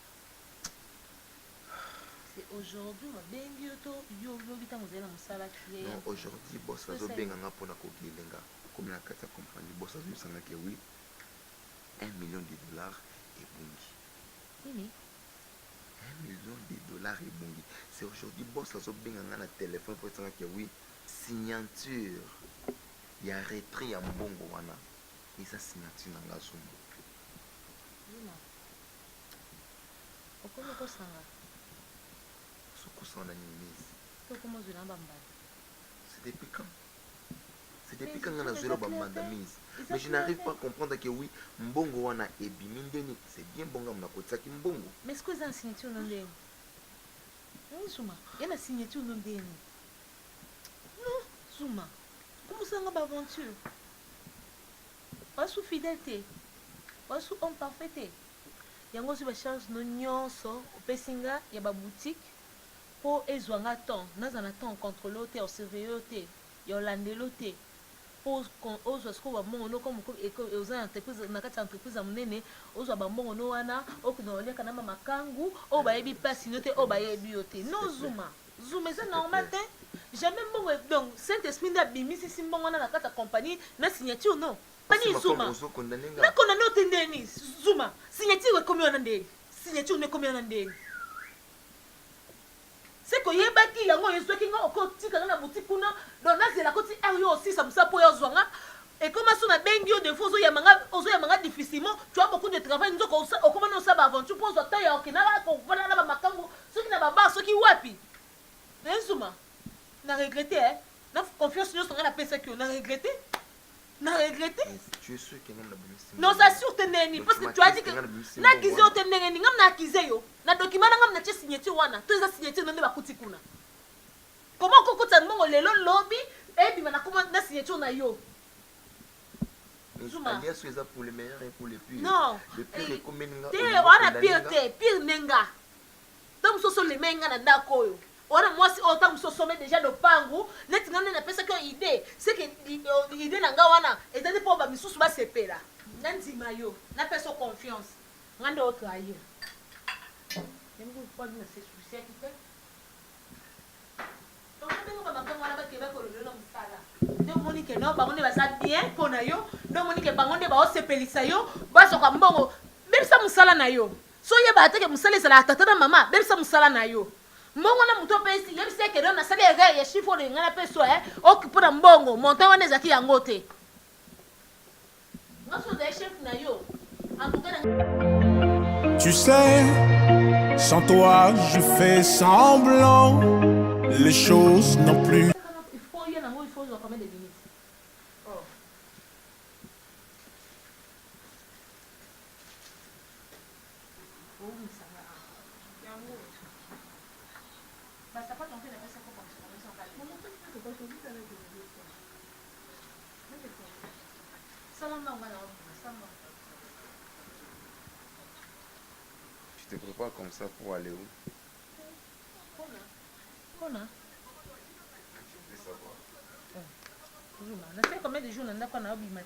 C'est aujourd'hui, bien bientôt, l'hôpital nous est Moussala qui est. Non, aujourd'hui, boss a zo benga pour na kogilenga. Comme la carte compagnie, boss a zo sanga que oui, $1 million et bungi. Oui. $1 million et bungi. C'est aujourd'hui, boss a zo benga na téléphone pour sanga que oui, signature. Il y a retrait à Mbongo wana. Et ça signature na ngazumo. Zuma. Pourquoi tu sanga? Sokusana nimise. Comment tu l'as bambé? C'est depuis quand? C'est depuis quand on a zéro bandamise. Mais je n'arrive pas à comprendre que oui, Mbongo wana ebimindeni, c'est bien bonga mna kotsaki Mbongo. Mais est-ce que c'est une signature non ndeni? Oui, Zuma. Il y a une signature non ndeni. Non, Zuma. Comment ça va aventure? Sous fidélité. Sous homme parfait. Yango si ba charge no nyonso pesinga ya ba boutique pour ezwanga temps. Naza na temps contrôler te, surveiller te, yo landelo te. ozwa sikoyo bambongo no comme oza entreprise na kati ya entreprise ya monene ozwa bambongo no wana okuna oliaka na makangu oyo bayebi mpasi no te oyo bayebi yo te no zuma eza normal te jamais mbongo donc saint esprit nde abimisisi mbongo wana na kati ya compagnie na signature no pani zuma nakondane yo te ndeni zuma signature ekomi wana ndeni signature nekomi wana ndeni c'est que yebaki yango ezwaki nga okotikanga na boutique kuna donc nazelaka oti yo osisa mosala mpo oyo ozwanga ekoma so na bengi yo defo ozoyamanga difficilement tu as beaucoup de travail nzoko okoma na osala baaventure mpo ozwa ta ya okendaka kovanda na bamakambo soki na babar soki wapi enzuma na regrette na confiance nyonso nga napesaki yo na regrette Tu es sûr qu'il y a un non ça sûr te neni parce que tu as dit que na kize yo te neni ngam na kize yo na document ngam na tie signature wana to eza signature nonde bakuti kuna comment kokota mbongo lelo lobby et puis na comment na signature na yo alias eza pour les meilleurs et pour les pires non le pire est comme ninga te wana pire nenga donc soso le menga na ndako yo wana mwasi oyo ntango mosusu osome déjà lopangu neti nga nde napesaki yo idée seke idée na nga wana ezali mpo bamisusu basepela nga ndima yo napesa confiance nga nde otrahir nasusiaki te ndenge bamakango wana bakeba kolobela mosala nde omoni ke no bango nde baza bien mpo na yo nde omoni ke bango nde baosepelisa yo basoka mbongo bebisa mosala na yo so oyebaka teke mosala ezalaka tata na mama bebisa mosala na yo mbongo na moto pesi yebisi eke do nasali ere ya chiffre oyo nga na peso okipo na mbongo montant wana ezalaki yango te nga so ozali chef na yo Tu sais, sans toi je fais semblant, les choses n'ont plus. Il faut y aller, il faut combien de minutes? Oh. Tu te prépares comme ça pour aller où? Na fait combien de jours on a pas na obimate?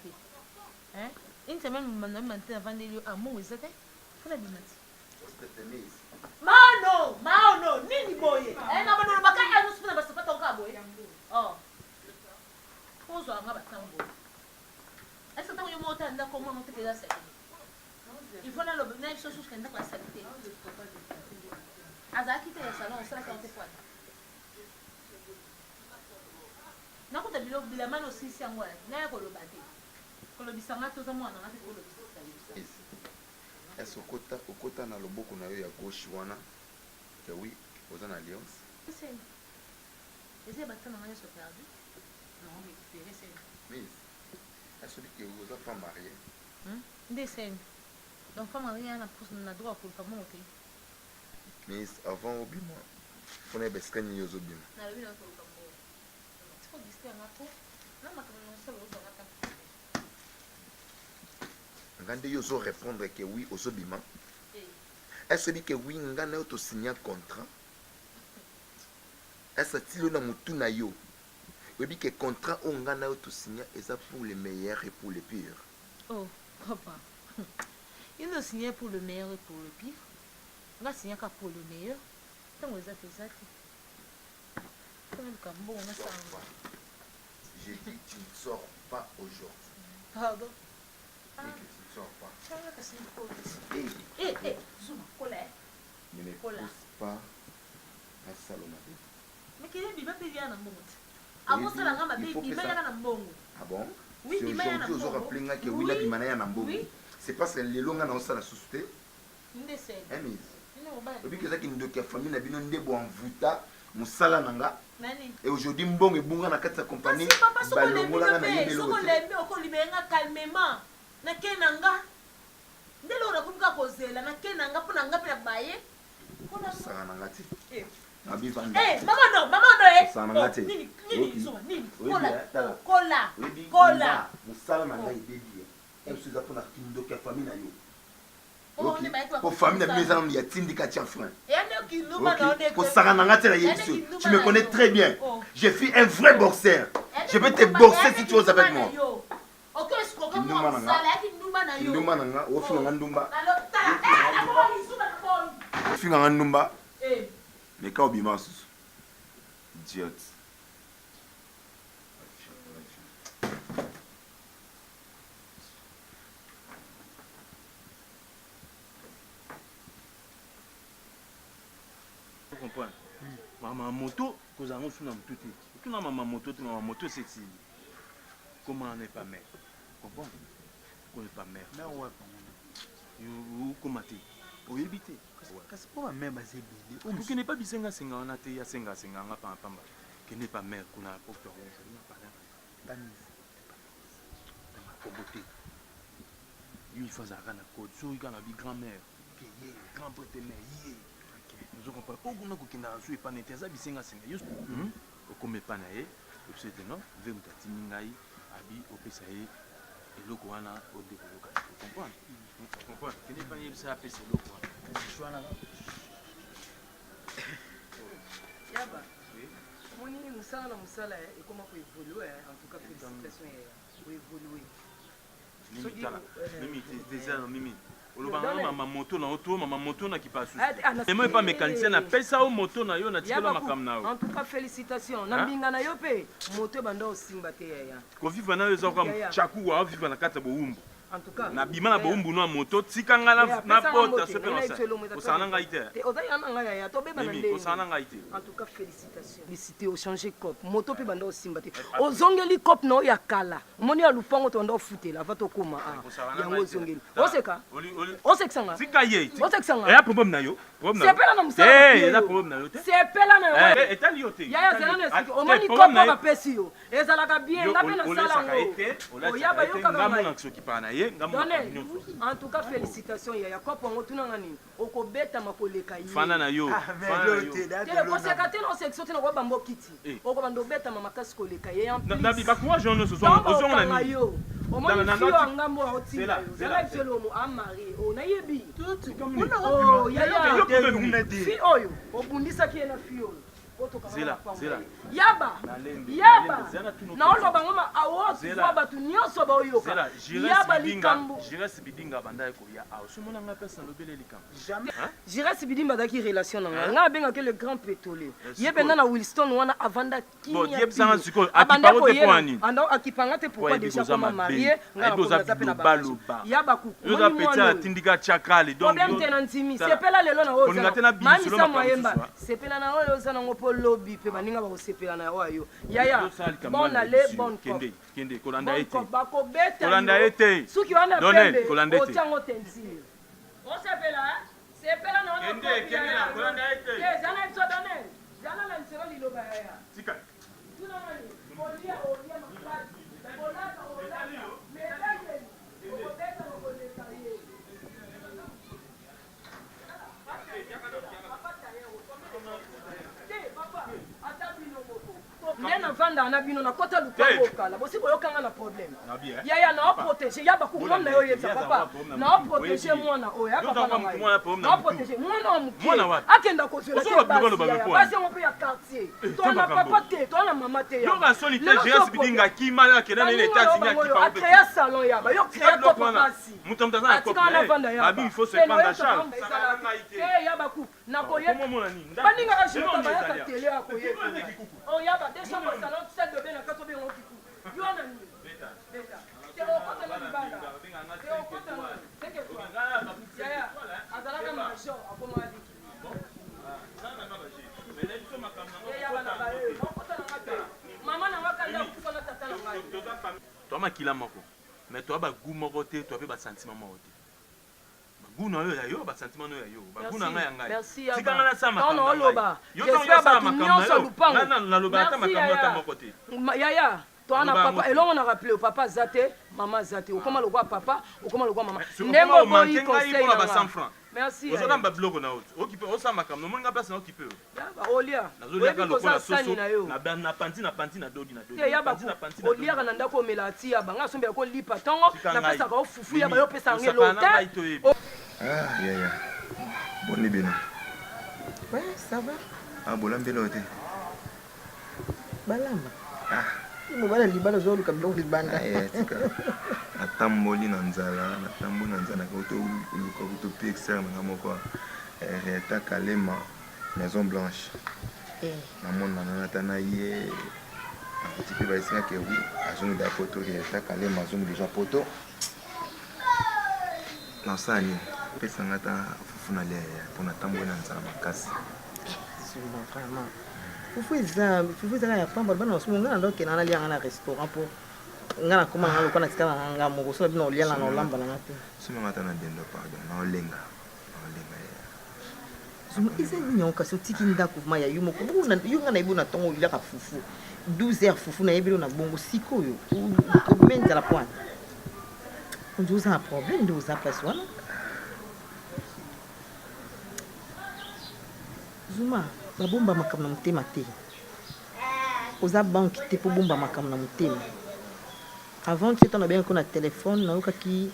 Hein? Une semaine on a maintenu avant de lui amour c'était? Faut la bimate. Mano, nini boye? Na bano baka ya nusu na basa patonga boye. Oh. Pozo anga batambo. Est-ce que tu as eu mon temps de comment on te fait ça? Il faut aller au neige sur ce qu'on a la saleté. Azaki te salon on sera quand tu fois. Na ko tabilo bila mano sisi angwa na ko lo bate. Ko lo bisanga to za mwana na ko lo bisanga. Est-ce au kota na loboko na yo ya gauche wana? Que oui, aux en alliance. C'est. Les bâtons na so perdu. Non, mais c'est. Mais est-ce que vous êtes pas marié? Descend. Donc femme mariée na droit pour pas monter. Mais avant obima. On est bescani yo zobima. Na le bino ko ko. Tu peux discuter ngako. Na makamano solo zo ngaka. Ngande yo zo répondre que oui au zobima. Est-ce que oui ngana yo to signer contrat? Est-ce que na mutu na yo? Oui que contrat on ngana yo to signer et ça pour les meilleurs et pour les pires. Oh, papa. Il ne signe pour le meilleur et pour le pire. On a signé pour le meilleur. Tant que ça fait ça. J'ai dit tu ne sors pas aujourd'hui. Pardon. Et que tu ne sors pas. Zouma, colère. Ne me pousse pas à Salomon. Mais quel est le bébé à la montre? Avant ça, la gamme bébé, il va y avoir un bon. Ah bon? Oui, c'est aujourd'hui aux rappelé que oui, la bimana ya nambo. C'est parce que les longs na ça la société. Ndese. Emis. Obi que ça qui ndoki ya famille na bino ndebo envuta musala nanga. Nani? Et aujourd'hui mbongo ebunga na kati ya compagnie. Balongola na yebelo. Soko lembe okolibenga calmement. Na kenanga. Ndelo rakumka kozela na kenanga pona ngapi na baye. Sara nanga ti. Maman non, Sanangate. Nini, Kola. Musala nanga ibedi. Et vous avez pour kindoka famille na yo. Ok. Pour famille na maison ya tindika tia frein. Pour Sara nanga te la yebiso. Tu me connais très bien. Je suis un vrai boxeur. Je vais te boxer si tu oses avec moi. Ok, est-ce qu'on va voir ça? Ndumba nanga, au fil de Ndumba. Au fil de Ndumba. Mais quand on bima sous. Idiote. Vous comprenez? Maman moto, que vous avez fait dans tout. Tout dans maman moto, c'est comment on n'est pas mère. Vous comprenez? On n'est pas mère. Là, on va pas. Vous commentez. Vous évitez. Parce que ma mère m'a dit vous qui n'est pas bisenga senga on a été ya senga senga on a pas pamba. Qui n'est pas mère qu'on a porté rouge. On n'a pas rien. Pas beauté. Lui il faisait un code. Sur il a une grand-mère. Qui est grand-père mère. Nous comprenons pas qu'on a qu'aucun argent et pas n'intéressé bisenga senga. Juste. Au comme pas naé. Au c'est non. Vers ta timingai. Abi au pesaé. Et le quoi na au développement. Vous comprenez? Vous comprenez? Qui n'est pas né ça appeler c'est le quoi. Yaba, moni musala na musala et comment peut évoluer en tout cas félicitations pour évoluer. Mimi déjà Mimi. Maman moto na auto maman moto na qui passe. Et moi pas mécanicien na pesa au moto na yo na tikela makam na yo. En tout cas félicitations. Na mbinga na yo pe moto banda osimba te ya. Ko vivre na yo za comme chaku wa vivre na kata bo umbu. En tout cas, na bima na bombu no moto tikanga na porte so pe na ça. Osana ngaite. Ozayana ngaya ya to beba na ndenge. Osana ngaite. En tout cas félicitations. Félicité au changer cop. Moto pe banda osimba te. Ozongeli cop no ya kala. Moni ya lupango to ndo futela va to koma ah. Yango ozongeli. Oseka. Oseksanga. Sikaye. Oseksanga. Ya problème na yo. C'est pas na musala. Eh, la problème na yo te. C'est pas là na yo. Eh, etali yo te. Ya zela na siki. Omoni cop ba pesi yo. Ezala ka bien ngape na sala ngo. Oyaba yo ka ngamo qui pa na ye. En tout cas, félicitations. Il y a quoi pour nous? Au bête à ma collègue. Fana na yo. Au secrétaire, on s'est exoté dans le bambo kitty. Au bambo bête à ma casse collègue. Nabi, bah quoi, j'en ai ce soir. Aux gens, on a mis. Au moins, il faut un gamme au tir. C'est là. C'est l'homme à Marie. On a yébi. Oh, il y a fille. Au bundisa qui est la fille. C'est là. Yaba na olo bango ma awo kwa batu nyonso ba oyoka yaba likambo Jires bidinga banda ko ya awo somona nga pesa lobele likambo jamais Jires bidinga daki relation nga nga benga ke le grand pétrolier yebena na Wilston wana avanda kinya bon yebsanga siko akiparo te poani anda akipanga te pourquoi déjà comme marié nga doza baloba yaba ku doza peta tindika chakali donc problème tenantimi c'est pela lelo na oza mami sa moyemba c'est pela na oza na ngopo lobby pe baninga ba osepela na oyo yaya bon aller bon kende kolanda ete kolanda ete suki wana pembe otiango tensile sepela na wana kende na kolanda ete zana iso donner zana la nsero liloba yaya tika tuna mani olia maklasi olaka medale obeta okoleka ye nde navanda na bino nakota lupango okala bosi boyokanga na problème yaya naoprotege ya bakungo na yo yebisa papa naoprotege mwana oyo ya papa na ngai naoprotege mwana wa moke akenda kozwela ke basi yango mpe ya quartier toana papa te toana mama te akrea salon yaba yo krea topa basi atikanga navanda yabaku nakoye baningaka jilota bayaka tele akoyeba oyaba deshambo salon tu sais de bien quand on bien on dit yo na ni beta te okota na libanda te okota na c'est que yaya azala ka major akoma aliki mama na wakanda kufa na tata na ngai to makila moko mais to ba goût moko te to ba sentiment moko te Guna yo ya yo ba sentiment no ya yo ba guna nga ya ngai tikanga na sama kama oloba yo to ya sama kama na loba ta makamba ta moko te yaya to ana papa elongo na rappeler papa zate mama zate okoma lokwa papa okoma lokwa mama ndembo boyi conseil na ba 100 francs merci ozo ba blogo na auto okipe osama kama no monga place na okipe yaba olia nazolia ka lokola soso na panti na dogi yaba olia kana ndako mela tia banga sombe ko lipa tongo na pesa ka ofufu yaba yo pesa ngelo te. Ah, yeah. Bon, les bien. Ouais, ça va. Ah, bon, l'ambulance. Balama. Ah. mobala libala ozoluka biloko libanda natamboli na nzala nakoluka kutopi externe nanga moko Reta Kalema Maison Blanche namonana nata na ye nakoti mpe baesingaki wi azongida poto Reta Kalema azongi deja poto nasala nini pesanga ata fufu na lia mpo natamboli na nzala makasi fufu eza kaka ya pamba bana basumu nga na ndokena na lianga na restaurant mpo nga na koma nanga lokwa na tika na nga moko so bino oliala na olamba nanga te somanga ata na dendo pardon naolenga eza nini yango kasi otiki ndako ma ya yo moko yo nga na yebi na ntongo oliaka fufu 12 heures fufu na yebeli na bongo sikoyo obime nzala po wana ondi oza na problème nde oza place wana Zuma babomba makambo na motema te oza banki te mpo bomba makambo na motema avant tu etana bien ko na téléphone nayokaki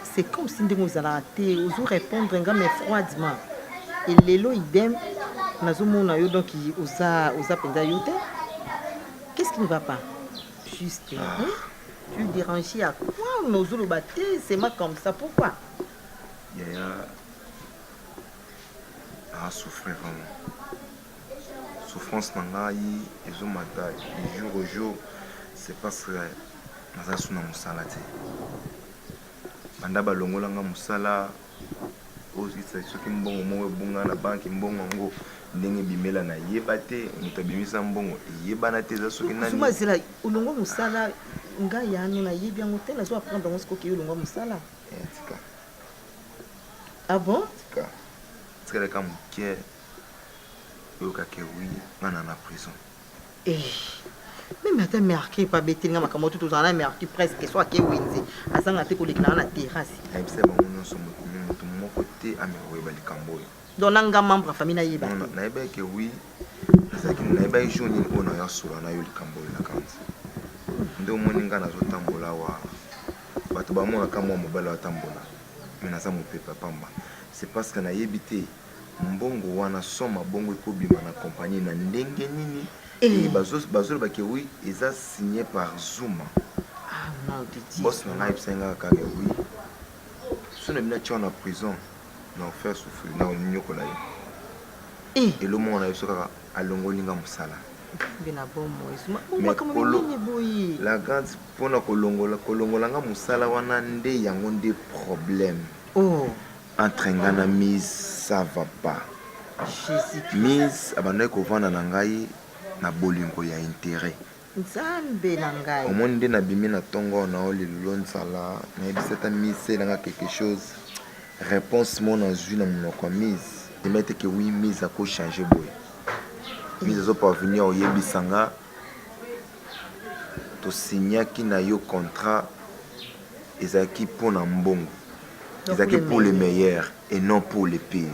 c'est comme si ndenge ozalaka te ozo répondre nga mais froidement et lelo idem nazomona yo donc oza mpenza yo te qu'est-ce qui ne va pas juste tu déranges à quoi nozoloba te c'est ma comme ça pourquoi Yaya a souffert vraiment souffrance na ngai ezomata du jour au jour c'est parce que naza suna mosala te banda balongolanga mosala ozisa soki mbongo moko ebunga na banki mbongo yango ndenge bimela na yeba te moto abimisa mbongo eyebana te eza soki nani suma zela olongwa mosala ngai yani nayebi yango te nazo apprendre yango sikoki olongwa mosala tika ah bon tika leka moke oyokake wi ngana na prison même ata merki pa beteli nga makambo tutu ozala na merki presque so ake wenze azanga te kolekela na terrasse nayebisa bango nyonso moto moko te ameka koyeba likambo oyo donc nanga membre ya famille nayeba nayebaki wi nayebaki jour nini oyo nayasola na yo likambo oyo na kanzi nde omoni nga nazotambola awa bato bamonaka mwa mobali atambola me naza mopepe pamba c'est parce que nayebi te mbongo wana soma bongo ekobima na compagnie na ndenge nini bazolobaki wi eza signé par Zuma boss na ngai bisanga kaka wi so na bina tia na prison na offert souffrir na onyokola ye elomona yeso kaka alongolinga mosala la grande mpona kolongolanga mosala wana nde yango nde problème entre nga na mise ça va pas mise abandaki kovanda na ngai na bolingo ya intérêt nzambe na ngai omoni nde nabimi na ntongo na o lelo nzala nayebisa ata mise elanga quelque chose réponse mo nazwi na monoko ya mise emete ke wi mise akochange boye mise azoparvenir oyebisanga tosignaki na yo contrat ezalaki mpo na mbongo ezalaki pour le meilleur et non pour le pire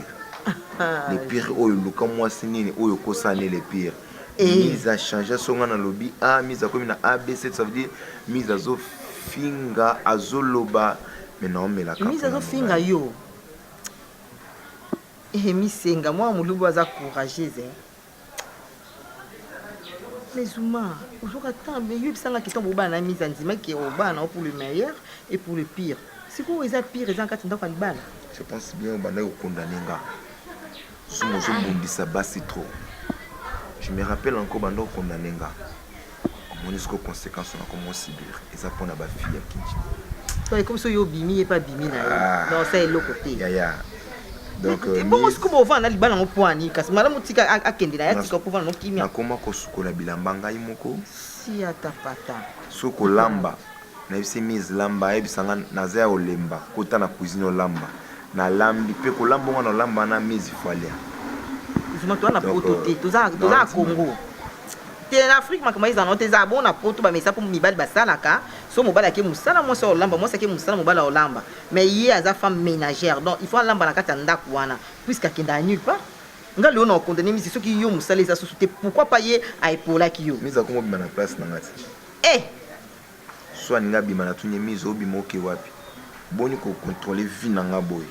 le pire oyo luka mwasi nini oyo okosani le pire mise a changé songa na lobi mise akomi na abc ça veut dire mise azofinga azoloba mais naomelaka mise azofinga yo misenga mwa molubu aza courageuse mais Zuma ozoka tant mais yo bisanga ki tombo bana mise andima ki obana pour le meilleur et pour le pire c'est quoi eza pire eza kati ndako libala je pense bien bana ko condamner nga sumo zo bundisa basi trop je me rappelle encore bando condamner nga omoni ce conséquences on a comment subir eza pona ba fille ya kinji toi comme so yo bimi et pas bimi na donc ça est le côté ya donc bon ce que on va na libala ngo poani kasi malamu tika akende na ya tika ko vana no kimia nakoma ko sukola bilamba ngai moko si atapata suko lamba na bisi mise lamba ebisanga naza ya olemba kota na cuisine olamba na lambi pe ko lamba ngwana lamba na mise folia Zuma to na poto te toza Congo te na Afrique makama izana te za bona poto ba mesa pour mibali basalaka so mobala ke musala mo so olamba mo sa ke musala mobala olamba mais ye aza femme ménagère donc il faut lamba na kata ndako wana puisque kenda nulle part nga le on condamné mise soki yo musala eza société pourquoi pas ye a épaula ki yo mise akomo bima na place na ngati soit ninga bima na tunye mise obima oke wapi boni ko contrôler vie na nga boy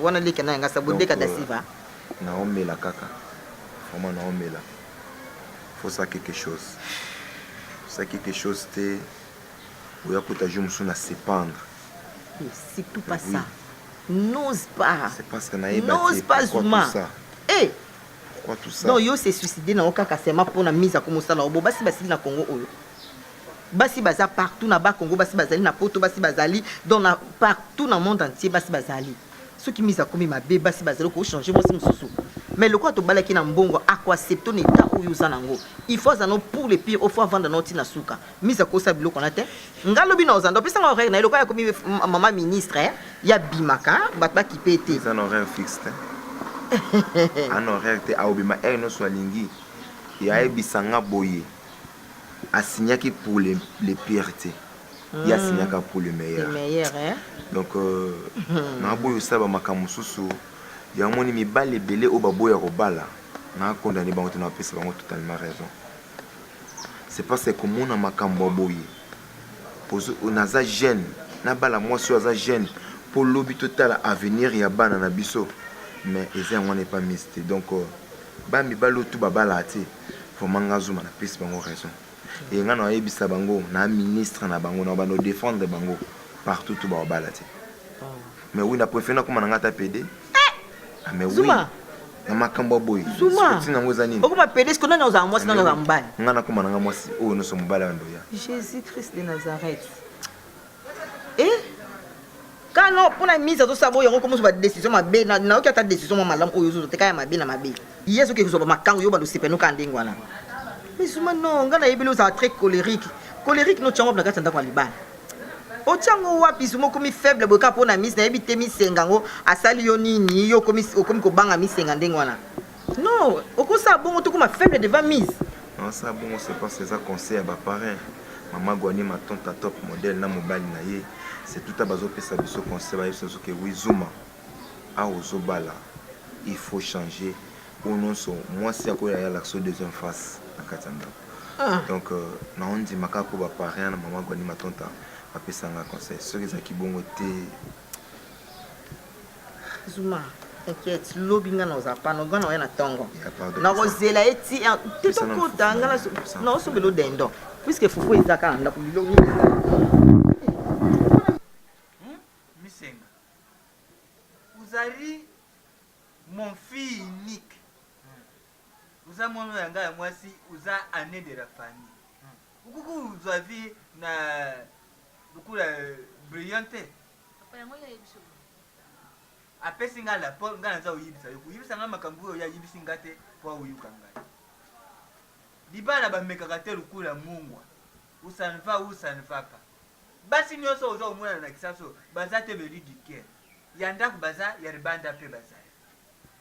wana leka na nga sabonde ka dasiva na omela kaka vraiment na omela faut ça quelque chose ça quelque chose te oya kota jour musu na s'épandre. C'est tout pas ça. N'ose pas. C'est parce que naïba. N'ose pas Zuma. Eh. Pourquoi tout ça? Non, yo s'est suicidé dans aucun cas seulement pour la mise à comme ça là. Basi basi na Congo oyo. Basi baza partout na bas Congo, basi bazali na poto, basi bazali dans partout dans le monde entier, basi bazali. Ceux qui mise à comme ma bébé basi bazali ko changer moi c'est mususu. Mais le quoi to balaki na mbongo akwa accepter l'état où yo zanango. Il faut ça non pour les pires, il faut vendre notre na suka. Mise à kosa bilo qu'on a té. Ngalobi na ozando pesa horaire na le quoi comme maman ministre ya bimaka batba qui pété. C'est un horaire fixe. Un horaire te aobima no swalingi. Ya ebisanga boye. A signé pour les pires. Il a signé pour les meilleurs. Les meilleurs, hein? Donc, na boyo saba makamususu. Ya moni mi balé belé au baboya robala. Na condamné bango te na pesa bango totalement raison. C'est parce que mon na makambo boye. On a za jeune, na bala moi sur za jeune pour lobby total avenir ya bana na biso. Mais eza on n'est pas misté. Donc ba mi balo tout babala te. Faut mangazuma na pesa bango raison. Et nga na yebisa bango na ministre na bango na bano défendre bango partout tout ba balate. Mais oui na préféré comme na ngata PD. Ah mais oui. Zuma. Na makambo boy. Zuma. Tina ngoza nini? Okuma PD ce qu'on a dans moi c'est dans la mbali. Nga na kuma na mwasi o no so mbala ndoya. Jésus-Christ de Nazareth. Eh? Quand non pour la mise à tout ça boy on commence par décision ma bé na okata décision ma malam o yozo te kaya ma bé na ma bé. Yeso ke zo ba makango yo ba do sepe no kandengwa na. Mais Zuma non, ngana yebeli oza très colérique. Colérique no tchango na kati ndako libana. O tchango wapi Zuma komi faible boka pona mise na yebite misenga ngo asali yo nini yo komi ko banga misenga ndenge wana. Non, okosa bongo to koma faible devant mise. Non ça bon c'est pas ces conseils ba parrain. Maman Gwani ma tante top modèle na mobali na ye. C'est tout à bazo pesa biso conseil ba yeso ke oui Zuma. A ozobala. Il faut changer. Ou non so moi c'est à quoi il y a l'action deuxième face. Donc na on dit makako ba parrain na maman Gwani ma tante a pesa nga conseil ceux qui bongo te Zuma t'inquiète lobinga na ozapa no gana na tongo na rozela eti te to kota ngala na so belo dendo puisque fufu ezaka na ku bilo ni Misenga vous avez mon fils unique. Vous avez mon yanga moi si vous avez année de la famille. Vous avez na beaucoup la brillante. Après singa la pour ngana za uyibisa yo uyibisa ngama kambu ya yibisa ngate kwa uyukanga. Dibala ba mekaka te lukula mungwa. Usanfaka. Basi nyoso uzo umwana na kisaso bazate beli dike. Yanda kubaza ya ribanda pe baza.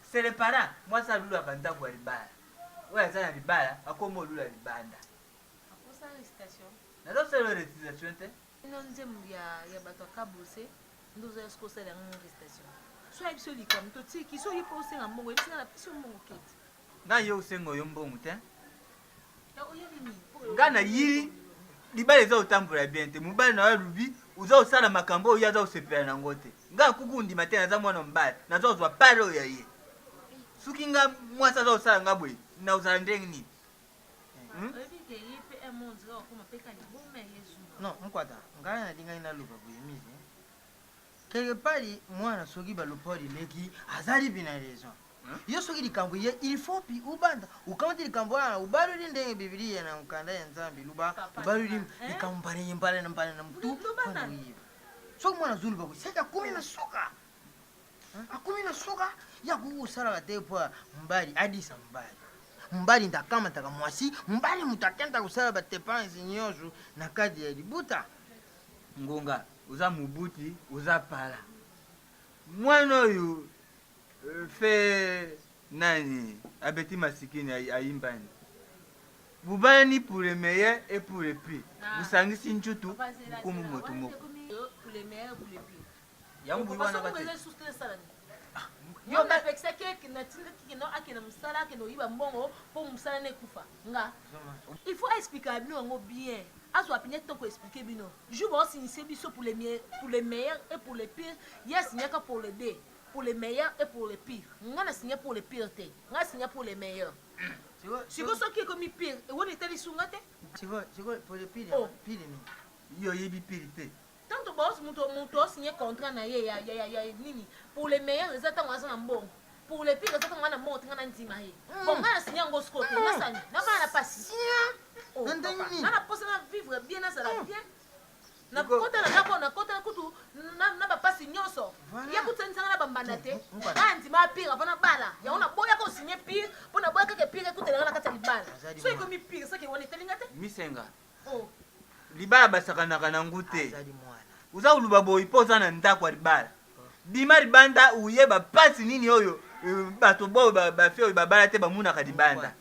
C'est les parents, moi ça lula banda kwa ribala. Ouais, ça ribala, akomo lula ribanda. Akosa récitation. Na do selo récitation te. Non nzemu ya bato kabose, ndozo esko sela ngam récitation. So ebiso likam to tiki so yipo senga mbongo, ebiso na piso mbongo kete. Na yo sengo yo mbongo te. Ya oyeli ni. Ngana yiri libale za utambula bien te. Mubale na rubi uza usala makambo uya za usepela na ngote. Nga kukundi matena za mwana mbale, na zo zwa palo ya ye. Sukinga mwasa za usala ngabwe na usala ndengi ni. Non, mkwata, ngana na dinga ina lupa kuyemize. Quelque part, moi na soki ba lopori leki azali bina raison. Yo soki likambo ye il faut pi ubanda. Ukamati likambo ana ubalu ndenge Biblia na ukanda ya Nzambi luba ubalu likambo pale yembale na mpale na mtu. Soki mwana zulu ba kuseka 10 na soka. Akumi na soka ya kuusala batepo mbali adisa mbali. Mbali ndakama taka mwasi mbali mutakenda kusala batepanzi nyozu na kadi ya libuta ngonga uza mubuti uza pala mwana yu fe nani abeti masikini ayimbani bubani pour les meilleurs et pour les pires vous sangisi nchutu kumu moto moko pour les meilleurs pour les pires yangu wana bate yo na pekisa ke na tinga kino akina musala ke no yiba mbongo po musala ne kufa nga il faut expliquer bino ngo bien azo apine to ko expliquer bino je vais signer biso pour les meilleurs et pour les pires yes nyaka pour les deux pour les meilleurs et pour les pires nga na signer pour les pires te nga signer pour les meilleurs siko soki ekomi pire ewoni etali sunga te siko pole pile pile ni yo yebi pire te tanto boss mutu osigné contrat na ye ya nini pour les meilleurs eza ntango aza na mbongo pour les pires eza ntango ana mbongo tinga na ndima ye bon nga na signé yango siko te nasani nabana na pasi nga na posa na vivre bien nazala bien nakota na ndako nakota kutu na bapasi nyonso ye kutenisanga na bambanda te nga ndima pire mpona bala yango naboya ko signé pire mpona boya kaka pire ekutelanga na kati ya libala so ekomi pire soki ewoni etelinga te misenga libala basakanaka na ngu te uza koluba boyi mpo oza na ndako ya libala bima libanda uyeba pasi nini oyo bato boyo bafe oyo babala te bamunaka libanda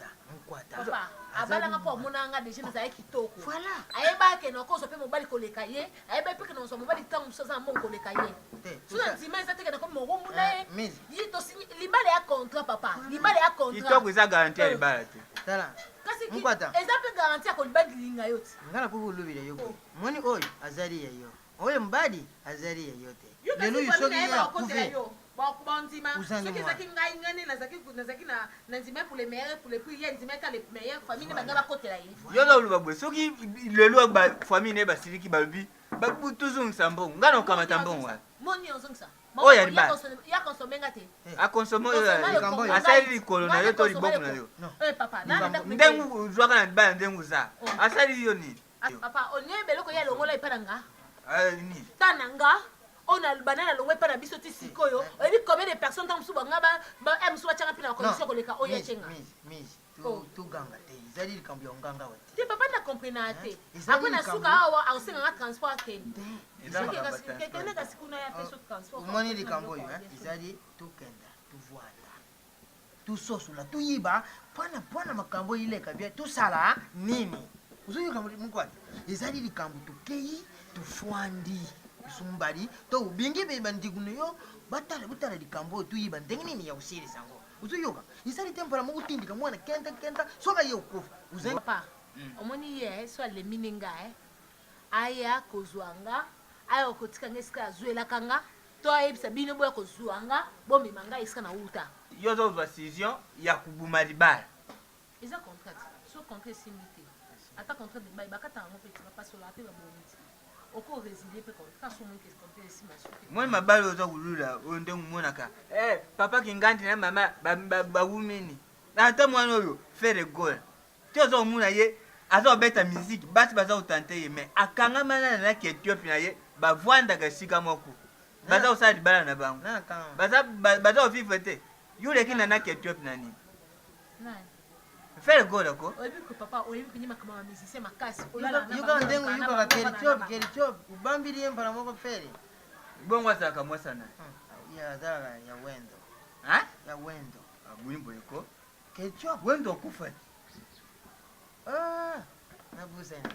abalanga mpo amonanga deja nazali kitoko ayeba akende okozo mpe mobali koleka ye ayeba mpe kende ozwa mobali ntango mosusu aza na mbongo koleka ye so na ndima eza te kende komi mokomu na ye libala ya contrat papa libala ya contrat kitoko eza garanti ya libala te kasi eza mpe garanti ya kolibandilinga yo te nga nakoki kolobela yo boye moni oyo azali ya yo oyo mobali azali ya yo te lelo oyo soki ye akuve bondima soki ezalaki ngai ngani nazalaki na ndima pour les meilleurs pour les prix ye ndima eka les meilleurs famille ne banga bakotela ye yo na oluba boye soki lelo bafamille ne basiliki balobi tozongisa mbongo nga na okamata mbongo wapi moni ozongisa oyo ya libala ya konsome nga te akonsome oyo asali likolo na yo to liboko na yo ndenge ozwaka na libala ndenge oza asali yo nini papa onyeba eloko ya longola epa na nga nini ta na nga ona banana longwe pa na biso ti sikoyo oyebi combien de personnes ntango mosusu banga mosusu batianga mpe na condition koleka oyo ecenga toganga te ezali likambo ya nganga wa te papa na comprena te apres na suka awa akosenganga transport akende kende kasi kuna ya pe so transport omoni likambo oyo ezali tokenda tovwanda tososola toyiba mpona makambo ileka bia tosala nini ozoyoka mokwati ezali likambo tokei tofwandi sumbali to ubingi be bandigune yo butala likambo oyo toyiba ndenge nini ya kosilisa yango ozoyoka ezali te mpona mokutindika mwana kenta soka ye okufa papa omoni ye so alemi ne nga aya kozwa nga aya kotika nga esika azwelaka nga to ayebisa bino boya kozwa nga bomema nga esika na wuta yo ozozwa decision ya kubuma libala eza contrat so contrat esimi te ata contrat de bail bakatanga ngo mpe bapasola mpe baboni te oko résider pe contrat so monke contrat esima soki mwana mabali oza kulula oyo ndenge omonaka papa kinganti na mama bawumeni ata mwana oyo fere gol ti oza komona ye aza kobeta miziki basi baza kotante ye mais akangamana na ketiopi na ye bavwandaka esika moko baza kosala libala na bango baza kofifre te yo leki na ketiopi na nini fere gol ako oyebi ko papa oyebi kuni makambo ya musicien makasi yoka ndenge oyokaka kerichopi ubambili ye mpona moko fere bongo asalaka mwasana azalaka ya wendo ya wendo abwimbo eko kerichopi wendo okufa nabusena